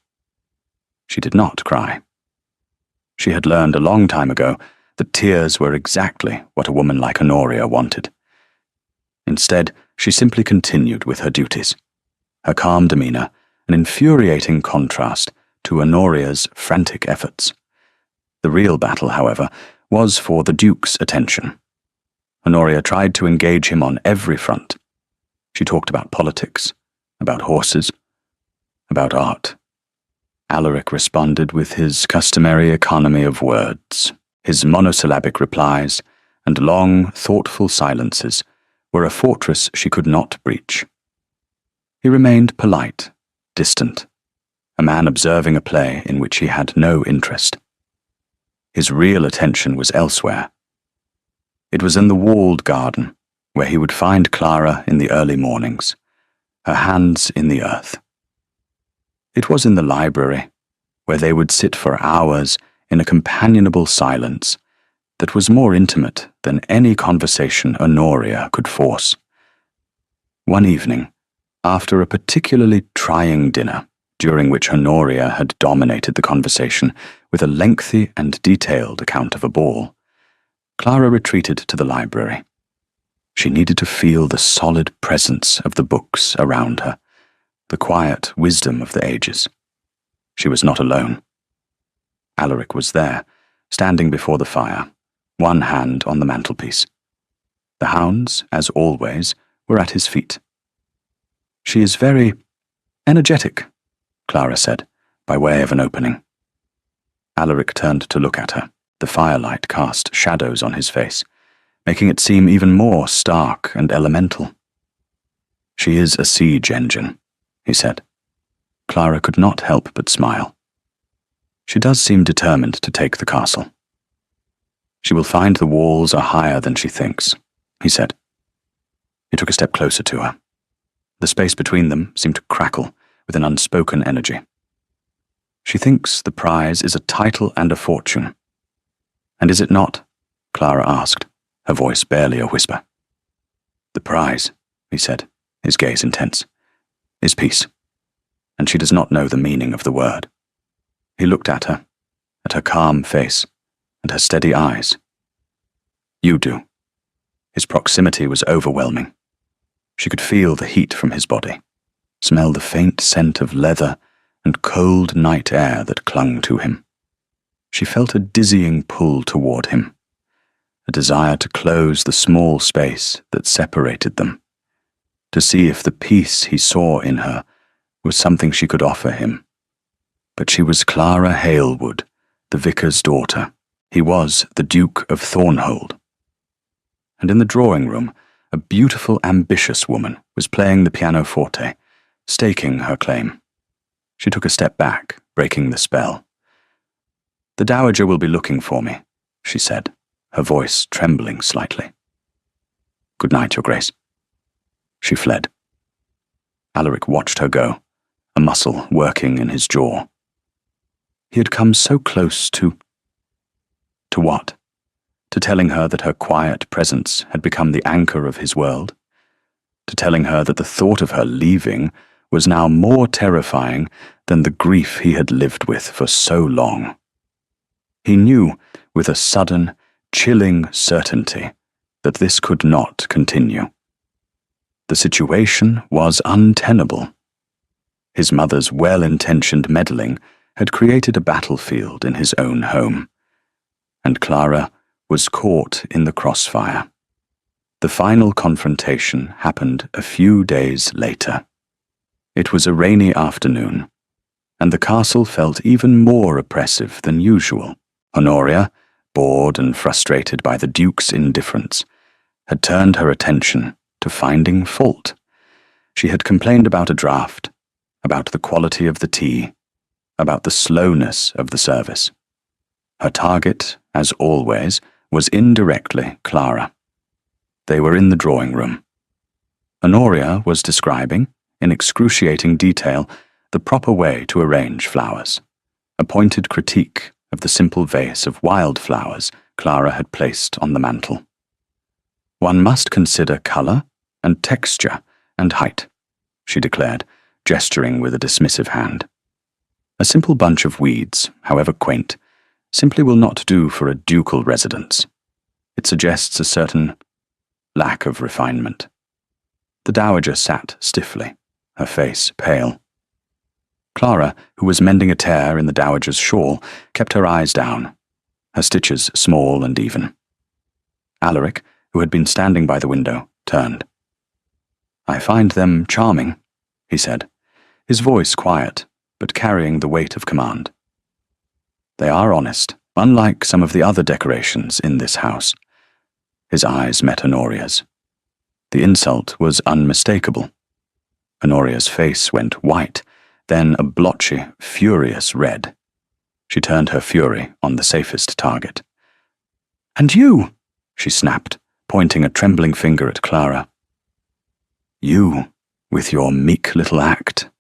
She did not cry. She had learned a long time ago that tears were exactly what a woman like Honoria wanted. Instead, she simply continued with her duties, her calm demeanor an infuriating contrast to Honoria's frantic efforts. The real battle, however, was for the Duke's attention. Honoria tried to engage him on every front. She talked about politics, about horses, about art. Alaric responded with his customary economy of words. His monosyllabic replies and long, thoughtful silences were a fortress she could not breach. He remained polite, distant, a man observing a play in which he had no interest. His real attention was elsewhere. It was in the walled garden, where he would find Clara in the early mornings, her hands in the earth. It was in the library, where they would sit for hours in a companionable silence that was more intimate than any conversation Honoria could force. One evening, after a particularly trying dinner, during which Honoria had dominated the conversation with a lengthy and detailed account of a ball, Clara retreated to the library. She needed to feel the solid presence of the books around her, the quiet wisdom of the ages. She was not alone. Alaric was there, standing before the fire, one hand on the mantelpiece. The hounds, as always, were at his feet. "She is very energetic," Clara said, by way of an opening. Alaric turned to look at her. The firelight cast shadows on his face, making it seem even more stark and elemental. "She is a siege engine," he said. Clara could not help but smile. "She does seem determined to take the castle." "She will find the walls are higher than she thinks," he said. He took a step closer to her. The space between them seemed to crackle with an unspoken energy. "She thinks the prize is a title and a fortune." "And is it not?" Clara asked, her voice barely a whisper. "The prize," he said, his gaze intense, "is peace, and she does not know the meaning of the word." He looked at her calm face, and her steady eyes. "You do." His proximity was overwhelming. She could feel the heat from his body, smell the faint scent of leather and cold night air that clung to him. She felt a dizzying pull toward him, a desire to close the small space that separated them, to see if the peace he saw in her was something she could offer him. But she was Clara Halewood, the vicar's daughter. He was the Duke of Thornhold. And in the drawing room, a beautiful, ambitious woman was playing the pianoforte, staking her claim. She took a step back, breaking the spell. "The dowager will be looking for me," she said, her voice trembling slightly. "Good night, Your Grace." She fled. Alaric watched her go, a muscle working in his jaw. He had come so close to... To what? To telling her that her quiet presence had become the anchor of his world? To telling her that the thought of her leaving was now more terrifying than the grief he had lived with for so long? He knew, with a sudden, chilling certainty, that this could not continue. The situation was untenable. His mother's well-intentioned meddling had created a battlefield in his own home, and Clara was caught in the crossfire. The final confrontation happened a few days later. It was a rainy afternoon, and the castle felt even more oppressive than usual. Honoria, bored and frustrated by the Duke's indifference, had turned her attention to finding fault. She had complained about a draft, about the quality of the tea, about the slowness of the service. Her target, as always, was indirectly Clara. They were in the drawing room. Honoria was describing, in excruciating detail, the proper way to arrange flowers, a pointed critique of the simple vase of wildflowers Clara had placed on the mantel. "One must consider colour and texture and height," she declared, gesturing with a dismissive hand. "A simple bunch of weeds, however quaint, simply will not do for a ducal residence. It suggests a certain lack of refinement." The dowager sat stiffly, her face pale. Clara, who was mending a tear in the dowager's shawl, kept her eyes down, her stitches small and even. Alaric, who had been standing by the window, turned. "I find them charming," he said, his voice quiet, but carrying the weight of command. "They are honest, unlike some of the other decorations in this house." His eyes met Honoria's. The insult was unmistakable. Honoria's face went white, then a blotchy, furious red. She turned her fury on the safest target. "And you!" she snapped, pointing a trembling finger at Clara. "You, with your meek little act.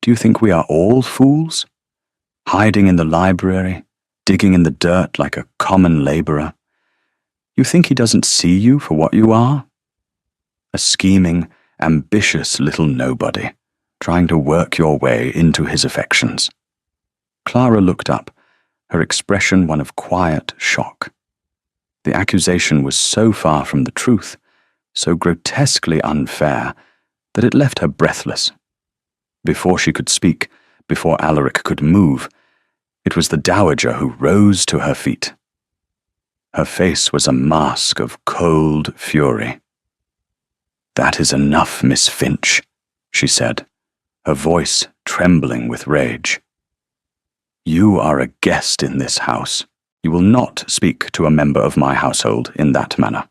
Do you think we are all fools? Hiding in the library, digging in the dirt like a common labourer. You think he doesn't see you for what you are? A scheming, ambitious little nobody, trying to work your way into his affections." Clara looked up, her expression one of quiet shock. The accusation was so far from the truth, so grotesquely unfair, that it left her breathless. Before she could speak, before Alaric could move, it was the dowager who rose to her feet. Her face was a mask of cold fury. "That is enough, Miss Finch," she said, her voice trembling with rage. "You are a guest in this house. You will not speak to a member of my household in that manner."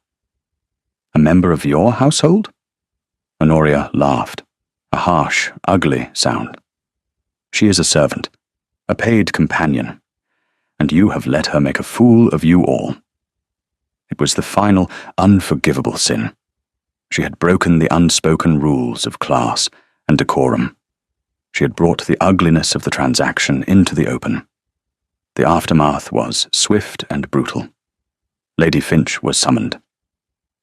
"A member of your household?" Honoria laughed, a harsh, ugly sound. "She is a servant, a paid companion, and you have let her make a fool of you all." It was the final, unforgivable sin. She had broken the unspoken rules of class and decorum. She had brought the ugliness of the transaction into the open. The aftermath was swift and brutal. Lady Finch was summoned.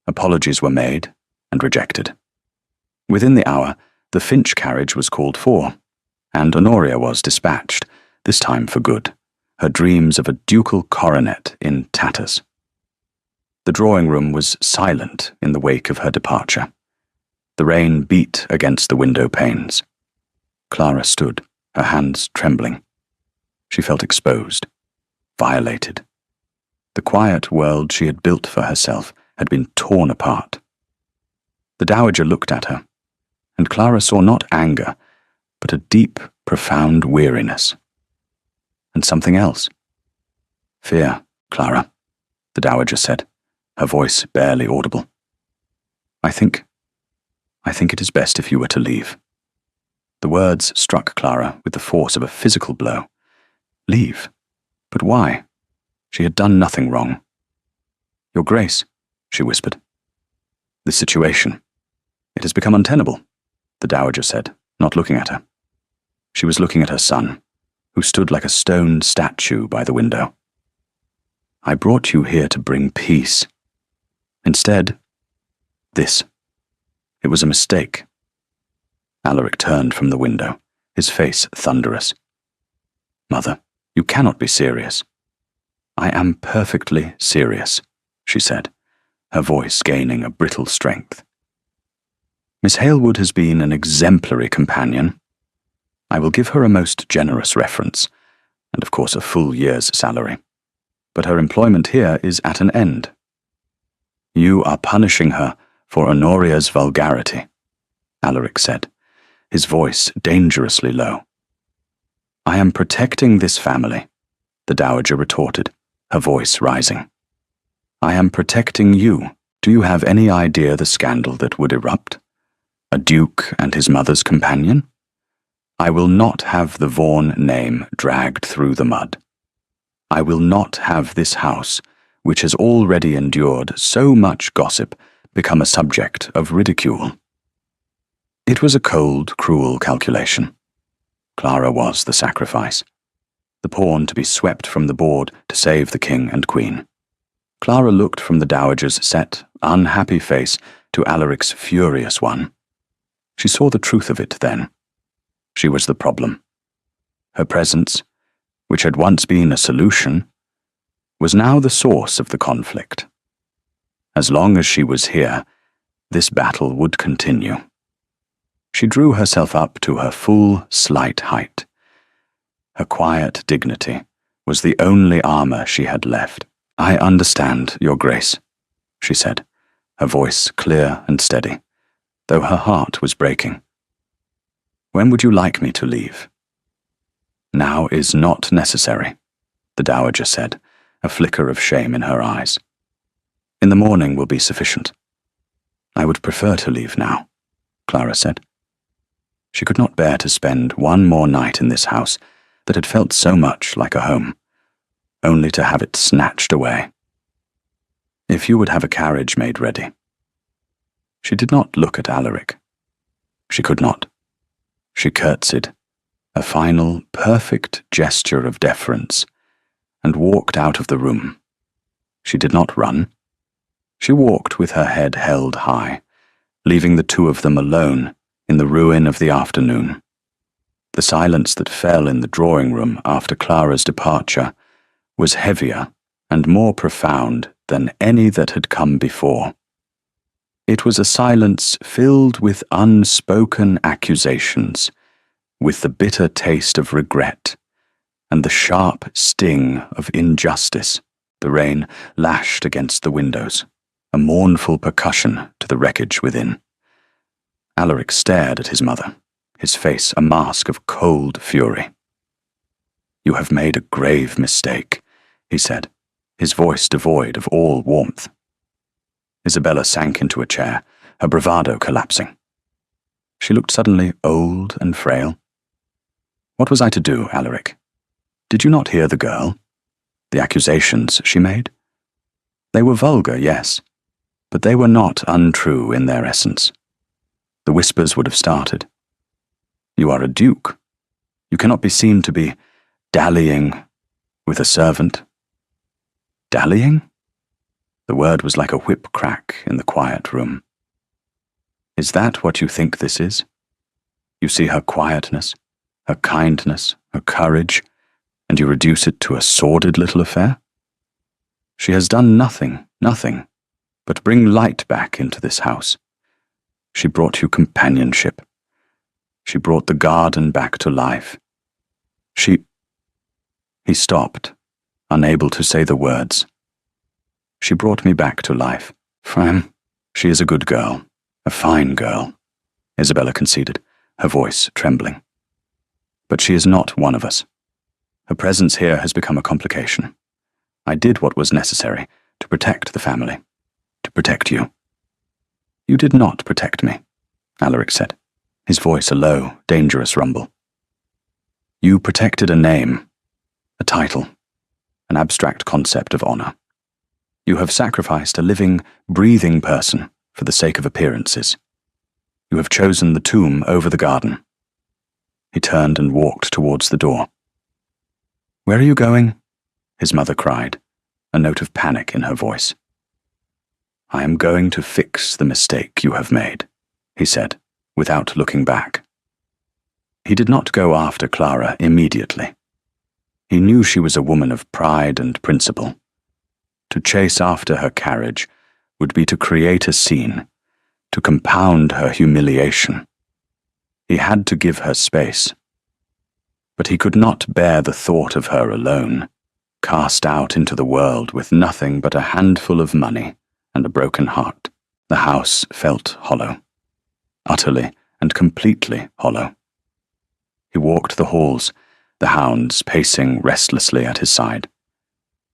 Apologies were made and rejected. Within the hour, the Finch carriage was called for, and Honoria was dispatched, this time for good, her dreams of a ducal coronet in tatters. The drawing-room was silent in the wake of her departure. The rain beat against the window panes. Clara stood, her hands trembling. She felt exposed, violated. The quiet world she had built for herself had been torn apart. The dowager looked at her, and Clara saw not anger, but a deep, profound weariness. And something else. "Fear, Clara," the dowager said, her voice barely audible. I think it is best if you were to leave." The words struck Clara with the force of a physical blow. Leave? But why? She had done nothing wrong. "Your Grace," she whispered. "The situation. It has become untenable," the dowager said, not looking at her. She was looking at her son, who stood like a stone statue by the window. "I brought you here to bring peace. Instead, this. It was a mistake." Alaric turned from the window, his face thunderous. "Mother, you cannot be serious." "I am perfectly serious," she said, her voice gaining a brittle strength. "Miss Halewood has been an exemplary companion. I will give her a most generous reference, and of course a full year's salary. But her employment here is at an end. You are punishing her for Honoria's vulgarity," Alaric said, his voice dangerously low. "I am protecting this family," the dowager retorted, her voice rising. "I am protecting you. Do you have any idea the scandal that would erupt? A duke and his mother's companion? I will not have the Vaughan name dragged through the mud. I will not have this house, which has already endured so much gossip, become a subject of ridicule." It was a cold, cruel calculation. Clara was the sacrifice, the pawn to be swept from the board to save the king and queen. Clara looked from the dowager's set, unhappy face to Alaric's furious one. She saw the truth of it then. She was the problem. Her presence, which had once been a solution, was now the source of the conflict. As long as she was here, this battle would continue. She drew herself up to her full, slight height. Her quiet dignity was the only armor she had left. "I understand, Your Grace," she said, her voice clear and steady, though her heart was breaking. "When would you like me to leave?" "Now is not necessary," the dowager said, a flicker of shame in her eyes. "In the morning will be sufficient." "I would prefer to leave now," Clara said. She could not bear to spend one more night in this house that had felt so much like a home, only to have it snatched away. "If you would have a carriage made ready." She did not look at Alaric. She could not. She curtsied, a final, perfect gesture of deference, and walked out of the room. She did not run. She walked with her head held high, leaving the two of them alone in the ruin of the afternoon. The silence that fell in the drawing-room after Clara's departure was heavier and more profound than any that had come before. It was a silence filled with unspoken accusations, with the bitter taste of regret, and the sharp sting of injustice. The rain lashed against the windows, a mournful percussion to the wreckage within. Alaric stared at his mother, his face a mask of cold fury. "You have made a grave mistake," he said, his voice devoid of all warmth. Isabella sank into a chair, her bravado collapsing. She looked suddenly old and frail. "What was I to do, Alaric? Did you not hear the girl? The accusations she made? They were vulgar, yes, but they were not untrue in their essence. The whispers would have started. You are a duke. You cannot be seen to be dallying with a servant." Dallying? The word was like a whip crack in the quiet room. "Is that what you think this is? You see her quietness, her kindness, her courage, and you reduce it to a sordid little affair? She has done nothing, but bring light back into this house. She brought you companionship. She brought the garden back to life. He stopped, unable to say the words. "She brought me back to life. Fram, she is a good girl, a fine girl," Isabella conceded, her voice trembling. "But she is not one of us. Her presence here has become a complication. I did what was necessary to protect the family, to protect you." "You did not protect me," Alaric said, his voice a low, dangerous rumble. "You protected a name, a title, an abstract concept of honor. You have sacrificed a living, breathing person for the sake of appearances. You have chosen the tomb over the garden." He turned and walked towards the door. "Where are you going?" his mother cried, a note of panic in her voice. "I am going to fix the mistake you have made," he said, without looking back. He did not go after Clara immediately. He knew she was a woman of pride and principle. To chase after her carriage would be to create a scene, to compound her humiliation. He had to give her space. But he could not bear the thought of her alone, cast out into the world with nothing but a handful of money and a broken heart. The house felt hollow, utterly and completely hollow. He walked the halls, the hounds pacing restlessly at his side.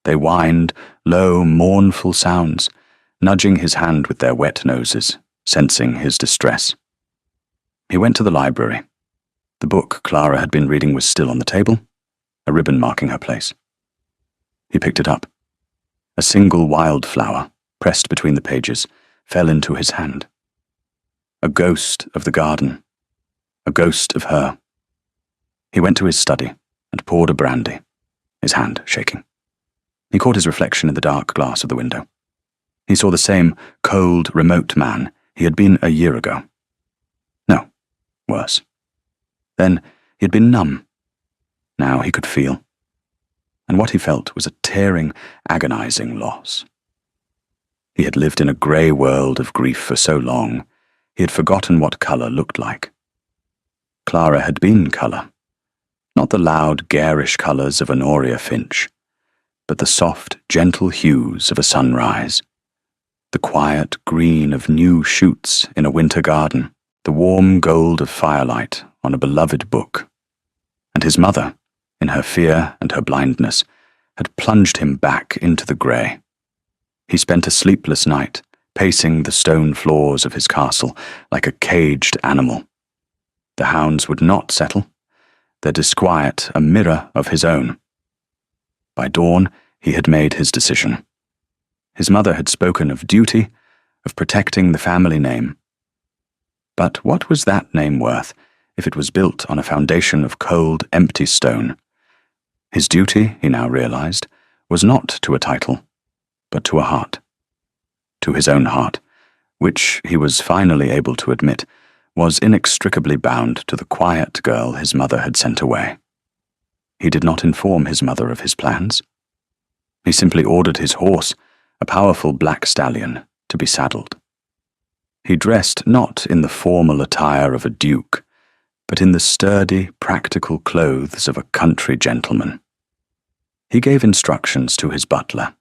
They whined low, mournful sounds, nudging his hand with their wet noses, sensing his distress. He went to the library. The book Clara had been reading was still on the table, a ribbon marking her place. He picked it up. A single wildflower, pressed between the pages, fell into his hand. A ghost of the garden, a ghost of her. He went to his study and poured a brandy, his hand shaking. He caught his reflection in the dark glass of the window. He saw the same cold, remote man he had been a year ago. No, worse. Then he had been numb. Now he could feel. And what he felt was a tearing, agonizing loss. He had lived in a grey world of grief for so long, he had forgotten what colour looked like. Clara had been colour. Not the loud, garish colours of Honoria Finch, but the soft, gentle hues of a sunrise, the quiet green of new shoots in a winter garden, the warm gold of firelight on a beloved book. And his mother, in her fear and her blindness, had plunged him back into the grey. He spent a sleepless night, pacing the stone floors of his castle like a caged animal. The hounds would not settle, their disquiet a mirror of his own. By dawn, he had made his decision. His mother had spoken of duty, of protecting the family name. But what was that name worth if it was built on a foundation of cold, empty stone? His duty, he now realized, was not to a title, but to a heart. To his own heart, which, he was finally able to admit, was inextricably bound to the quiet girl his mother had sent away. He did not inform his mother of his plans. He simply ordered his horse a powerful black stallion, to be saddled. He dressed not in the formal attire of a duke, but in the sturdy, practical clothes of a country gentleman. He gave instructions to his butler.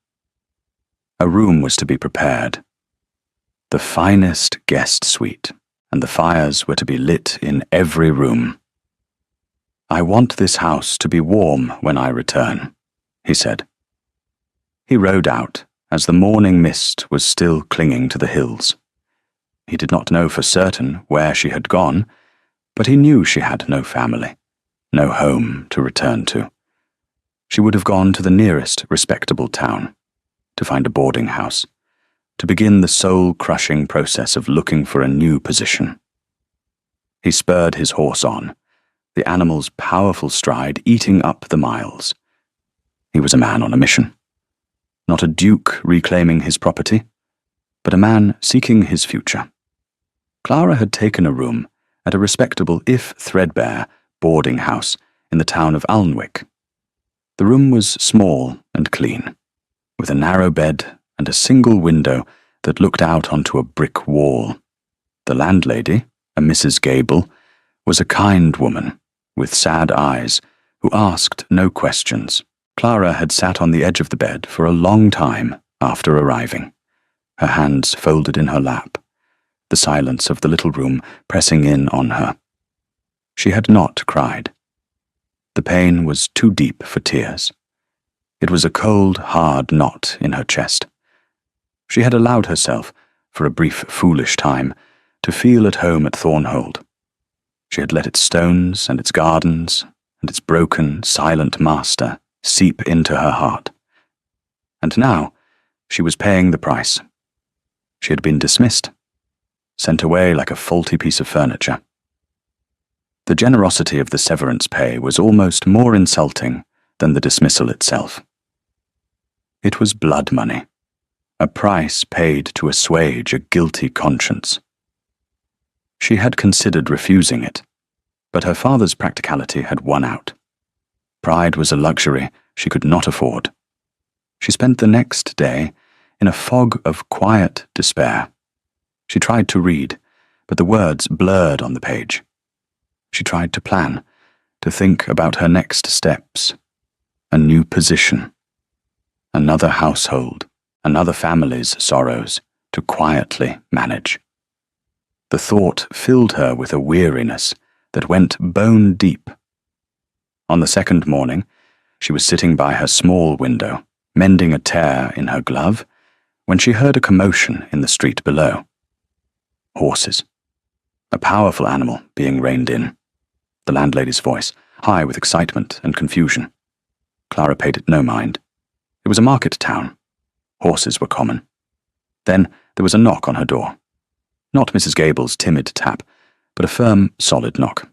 A room was to be prepared, the finest guest suite, and the fires were to be lit in every room. "I want this house to be warm when I return," he said. He rode out, as the morning mist was still clinging to the hills. He did not know for certain where she had gone, but he knew she had no family, no home to return to. She would have gone to the nearest respectable town, to find a boarding house, to begin the soul-crushing process of looking for a new position. He spurred his horse on, the animal's powerful stride eating up the miles. He was a man on a mission. Not a duke reclaiming his property, but a man seeking his future. Clara had taken a room at a respectable, if threadbare, boarding house in the town of Alnwick. The room was small and clean, with a narrow bed and a single window that looked out onto a brick wall. The landlady, a Mrs. Gable, was a kind woman with sad eyes who asked no questions. Clara had sat on the edge of the bed for a long time after arriving, her hands folded in her lap, the silence of the little room pressing in on her. She had not cried. The pain was too deep for tears. It was a cold, hard knot in her chest. She had allowed herself, for a brief, foolish time, to feel at home at Thornhold. She had let its stones and its gardens and its broken, silent master seep into her heart. And now she was paying the price. She had been dismissed, sent away like a faulty piece of furniture. The generosity of the severance pay was almost more insulting than the dismissal itself. It was blood money, a price paid to assuage a guilty conscience. She had considered refusing it, but her father's practicality had won out. Pride was a luxury she could not afford. She spent the next day in a fog of quiet despair. She tried to read, but the words blurred on the page. She tried to plan, to think about her next steps. A new position. Another household, another family's sorrows to quietly manage. The thought filled her with a weariness that went bone deep. On the second morning, she was sitting by her small window, mending a tear in her glove, when she heard a commotion in the street below. Horses. A powerful animal being reined in. The landlady's voice, high with excitement and confusion. Clara paid it no mind. It was a market town. Horses were common. Then there was a knock on her door. Not Mrs. Gable's timid tap, but a firm, solid knock.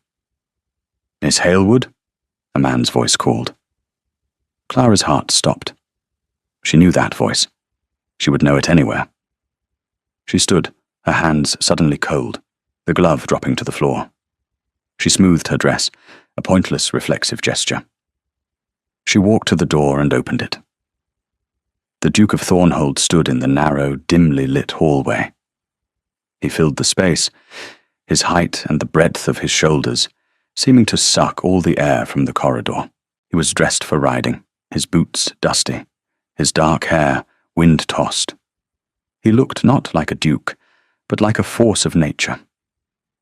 "Miss Halewood?" a man's voice called. Clara's heart stopped. She knew that voice. She would know it anywhere. She stood, her hands suddenly cold, the glove dropping to the floor. She smoothed her dress, a pointless, reflexive gesture. She walked to the door and opened it. The Duke of Thornhold stood in the narrow, dimly lit hallway. He filled the space, his height and the breadth of his shoulders seeming to suck all the air from the corridor. He was dressed for riding, his boots dusty, his dark hair wind-tossed. He looked not like a duke, but like a force of nature.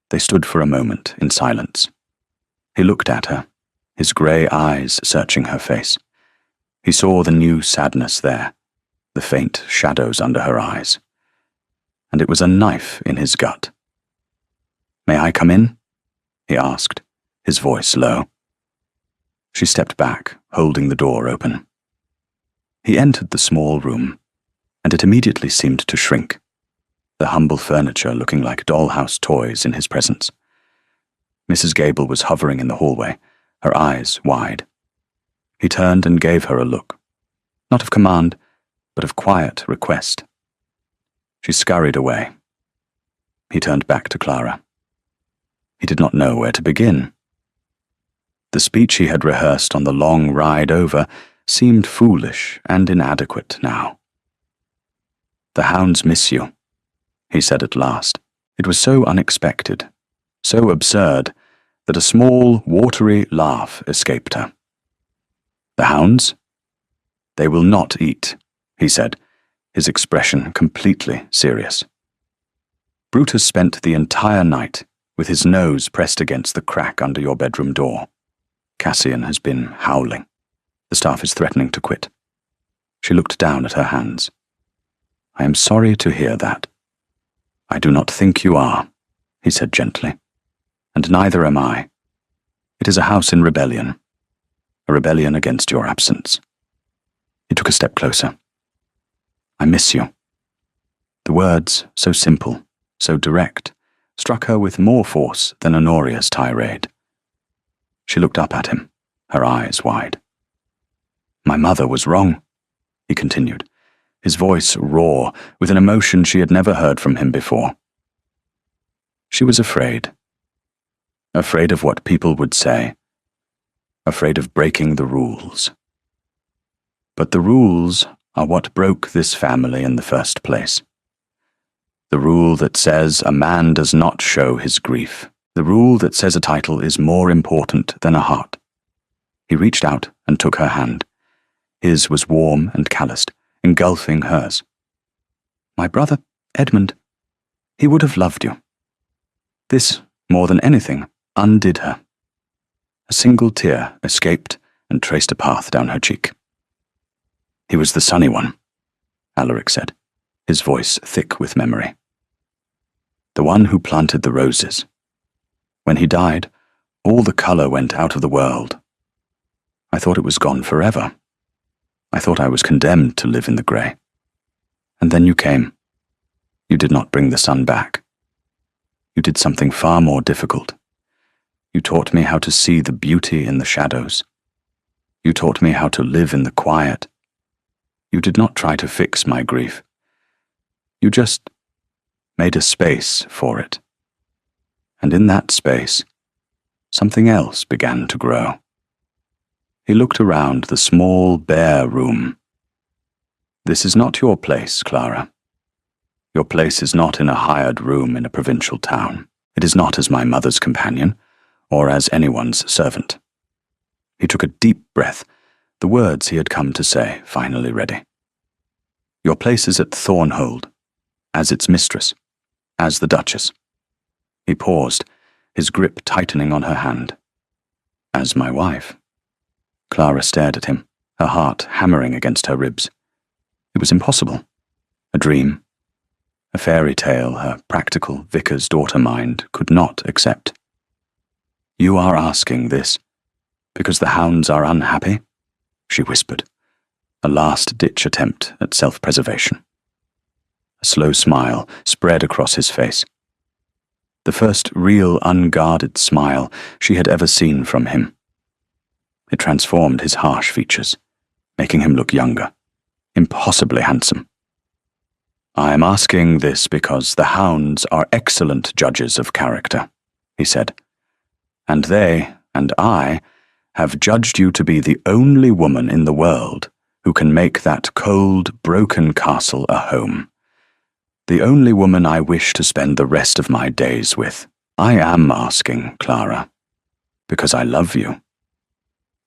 They stood for a moment in silence. He looked at her, his grey eyes searching her face. He saw the new sadness there, the faint shadows under her eyes. And it was a knife in his gut. "May I come in?" he asked, his voice low. She stepped back, holding the door open. He entered the small room, and it immediately seemed to shrink, the humble furniture looking like dollhouse toys in his presence. Mrs. Gable was hovering in the hallway, her eyes wide. He turned and gave her a look, not of command, but of quiet request. She scurried away. He turned back to Clara. He did not know where to begin. The speech he had rehearsed on the long ride over seemed foolish and inadequate now. "The hounds miss you," he said at last. It was so unexpected, so absurd, that a small, watery laugh escaped her. "The hounds? They will not eat," he said, his expression completely serious. "Brutus spent the entire night with his nose pressed against the crack under your bedroom door. Cassian has been howling. The staff is threatening to quit." She looked down at her hands. "I am sorry to hear that." "I do not think you are," he said gently. "And neither am I. It is a house in rebellion. A rebellion against your absence." He took a step closer. "I miss you." The words, so simple, so direct, struck her with more force than Honoria's tirade. She looked up at him, her eyes wide. "My mother was wrong," he continued, his voice raw with an emotion she had never heard from him before. "She was afraid. Afraid of what people would say. Afraid of breaking the rules. But the rules are what broke this family in the first place. The rule that says a man does not show his grief. The rule that says a title is more important than a heart." He reached out and took her hand. His was warm and calloused, engulfing hers. "My brother, Edmund, he would have loved you." This, more than anything, undid her. A single tear escaped and traced a path down her cheek. "He was the sunny one," Alaric said, his voice thick with memory. "The one who planted the roses. When he died, all the colour went out of the world. I thought it was gone forever. I thought I was condemned to live in the grey. And then you came. You did not bring the sun back. You did something far more difficult. You taught me how to see the beauty in the shadows. You taught me how to live in the quiet. You did not try to fix my grief. You just made a space for it. And in that space, something else began to grow." He looked around the small, bare room. "This is not your place, Clara. Your place is not in a hired room in a provincial town. It is not as my mother's companion, or as anyone's servant." He took a deep breath, the words he had come to say finally ready. "Your place is at Thornhold, as its mistress, as the Duchess." He paused, his grip tightening on her hand. "As my wife." Clara stared at him, her heart hammering against her ribs. It was impossible. A dream. A fairy tale her practical vicar's daughter mind could not accept. "You are asking this because the hounds are unhappy?" she whispered, a last-ditch attempt at self-preservation. A slow smile spread across his face. The first real unguarded smile she had ever seen from him. It transformed his harsh features, making him look younger, impossibly handsome. "I am asking this because the hounds are excellent judges of character," he said. "And they, and I, have judged you to be the only woman in the world who can make that cold, broken castle a home. The only woman I wish to spend the rest of my days with. I am asking, Clara, because I love you."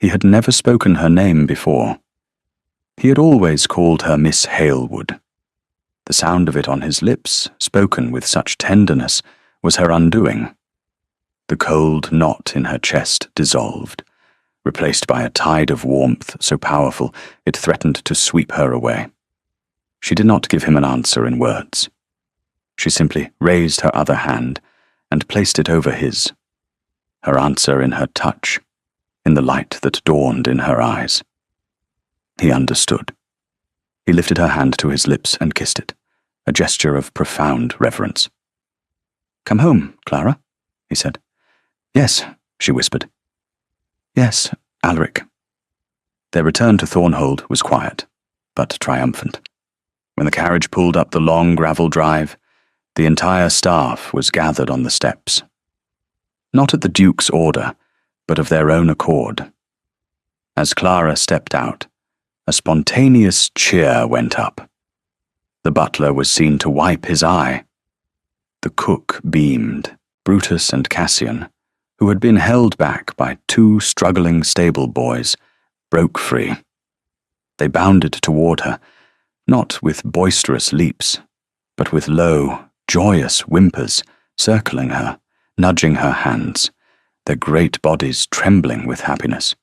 He had never spoken her name before. He had always called her Miss Halewood. The sound of it on his lips, spoken with such tenderness, was her undoing. The cold knot in her chest dissolved, replaced by a tide of warmth so powerful it threatened to sweep her away. She did not give him an answer in words. She simply raised her other hand and placed it over his, her answer in her touch, in the light that dawned in her eyes. He understood. He lifted her hand to his lips and kissed it, a gesture of profound reverence. "Come home, Clara," he said. "Yes," she whispered. "Yes, Alaric." Their return to Thornhold was quiet, but triumphant. When the carriage pulled up the long gravel drive, the entire staff was gathered on the steps. Not at the Duke's order, but of their own accord. As Clara stepped out, a spontaneous cheer went up. The butler was seen to wipe his eye. The cook beamed. Brutus and Cassian, who had been held back by two struggling stable boys, broke free. They bounded toward her, not with boisterous leaps, but with low, joyous whimpers, circling her, nudging her hands, their great bodies trembling with happiness.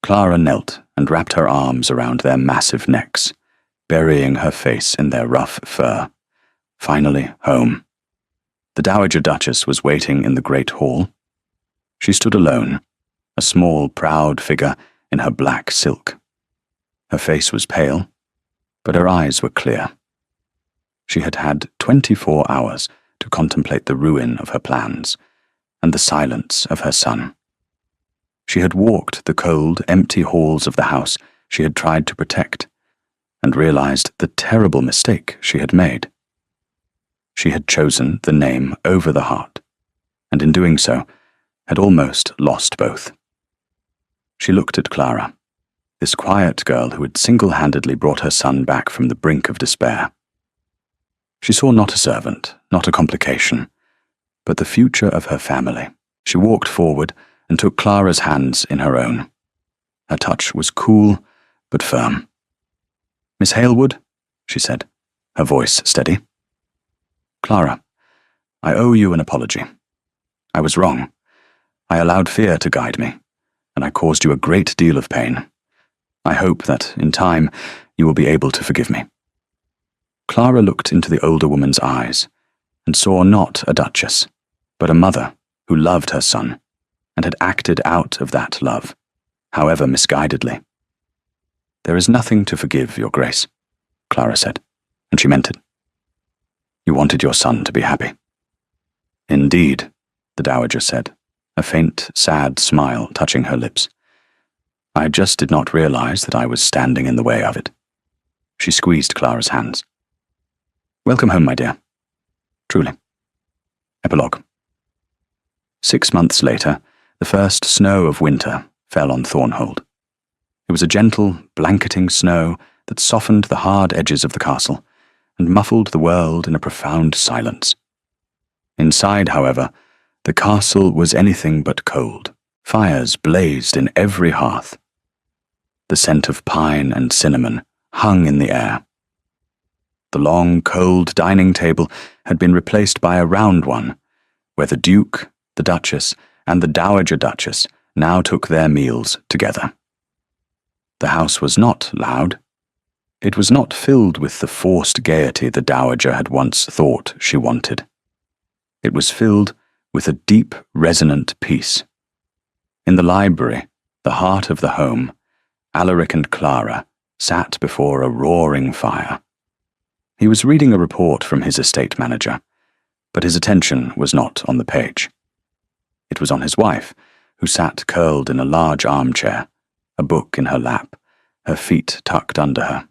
Clara knelt and wrapped her arms around their massive necks, burying her face in their rough fur. Finally, home. The Dowager Duchess was waiting in the great hall. She stood alone, a small, proud figure in her black silk. Her face was pale, but her eyes were clear. She had had 24 hours to contemplate the ruin of her plans and the silence of her son. She had walked the cold, empty halls of the house she had tried to protect and realized the terrible mistake she had made. She had chosen the name over the heart, and in doing so, had almost lost both. She looked at Clara, this quiet girl who had single-handedly brought her son back from the brink of despair. She saw not a servant, not a complication, but the future of her family. She walked forward and took Clara's hands in her own. Her touch was cool, but firm. "Miss Halewood," she said, her voice steady. "Clara, I owe you an apology. I was wrong. I allowed fear to guide me, and I caused you a great deal of pain. I hope that, in time, you will be able to forgive me." Clara looked into the older woman's eyes and saw not a duchess, but a mother who loved her son and had acted out of that love, however misguidedly. "There is nothing to forgive, Your Grace," Clara said, and she meant it. "You wanted your son to be happy." "Indeed," the Dowager said, a faint, sad smile touching her lips. "I just did not realize that I was standing in the way of it." She squeezed Clara's hands. "Welcome home, my dear. Truly." Epilogue. 6 months later, the first snow of winter fell on Thornhold. It was a gentle, blanketing snow that softened the hard edges of the castle and muffled the world in a profound silence. Inside, however, the castle was anything but cold. Fires blazed in every hearth. The scent of pine and cinnamon hung in the air. The long, cold dining table had been replaced by a round one, where the Duke, the Duchess, and the Dowager Duchess now took their meals together. The house was not loud. It was not filled with the forced gaiety the Dowager had once thought she wanted. It was filled with a deep, resonant peace. In the library, the heart of the home, Alaric and Clara sat before a roaring fire. He was reading a report from his estate manager, but his attention was not on the page. It was on his wife, who sat curled in a large armchair, a book in her lap, her feet tucked under her.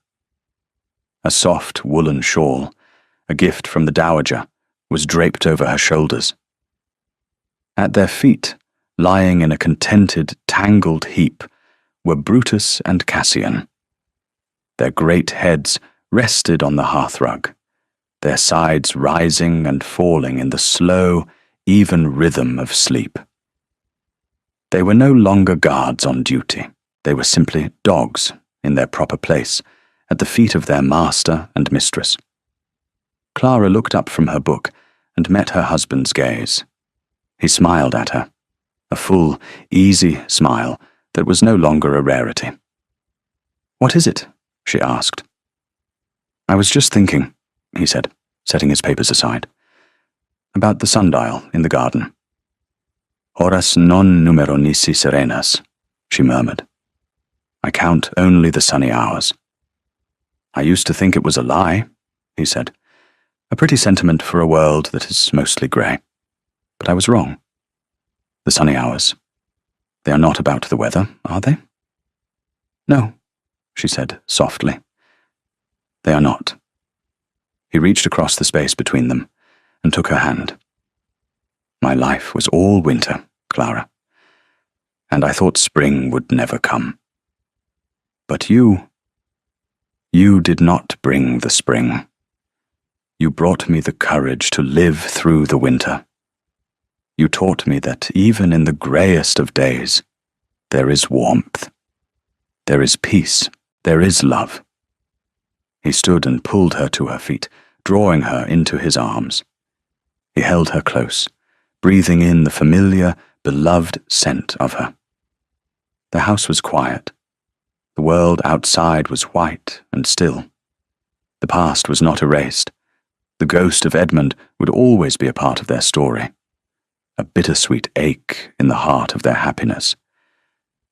A soft woolen shawl, a gift from the Dowager, was draped over her shoulders. At their feet, lying in a contented, tangled heap, were Brutus and Cassian. Their great heads rested on the hearthrug, their sides rising and falling in the slow, even rhythm of sleep. They were no longer guards on duty. They were simply dogs in their proper place, at the feet of their master and mistress. Clara looked up from her book and met her husband's gaze. He smiled at her, a full, easy smile that was no longer a rarity. "What is it?" she asked. "I was just thinking," he said, setting his papers aside, "about the sundial in the garden." "Horas non numero nisi serenas," she murmured. "I count only the sunny hours." "I used to think it was a lie," he said, "a pretty sentiment for a world that is mostly grey. But I was wrong. The sunny hours, they are not about the weather, are they?" "No," she said softly. "They are not." He reached across the space between them and took her hand. "My life was all winter, Clara, and I thought spring would never come. But you did not bring the spring." You brought me the courage to live through the winter. You taught me that even in the greyest of days, there is warmth. There is peace. There is love. He stood and pulled her to her feet, drawing her into his arms. He held her close, breathing in the familiar, beloved scent of her. The house was quiet. The world outside was white and still. The past was not erased. The ghost of Edmund would always be a part of their story, a bittersweet ache in the heart of their happiness.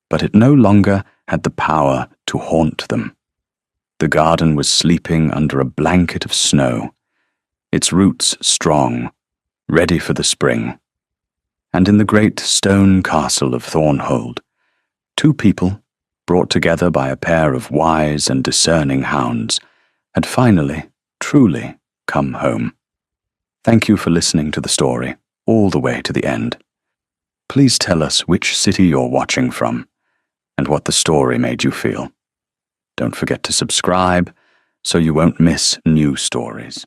But it no longer had the power to haunt them. The garden was sleeping under a blanket of snow, its roots strong, ready for the spring. And in the great stone castle of Thornhold, two people, brought together by a pair of wise and discerning hounds, had finally, truly come home. Thank you for listening to the story all the way to the end. Please tell us which city you're watching from and what the story made you feel. Don't forget to subscribe so you won't miss new stories.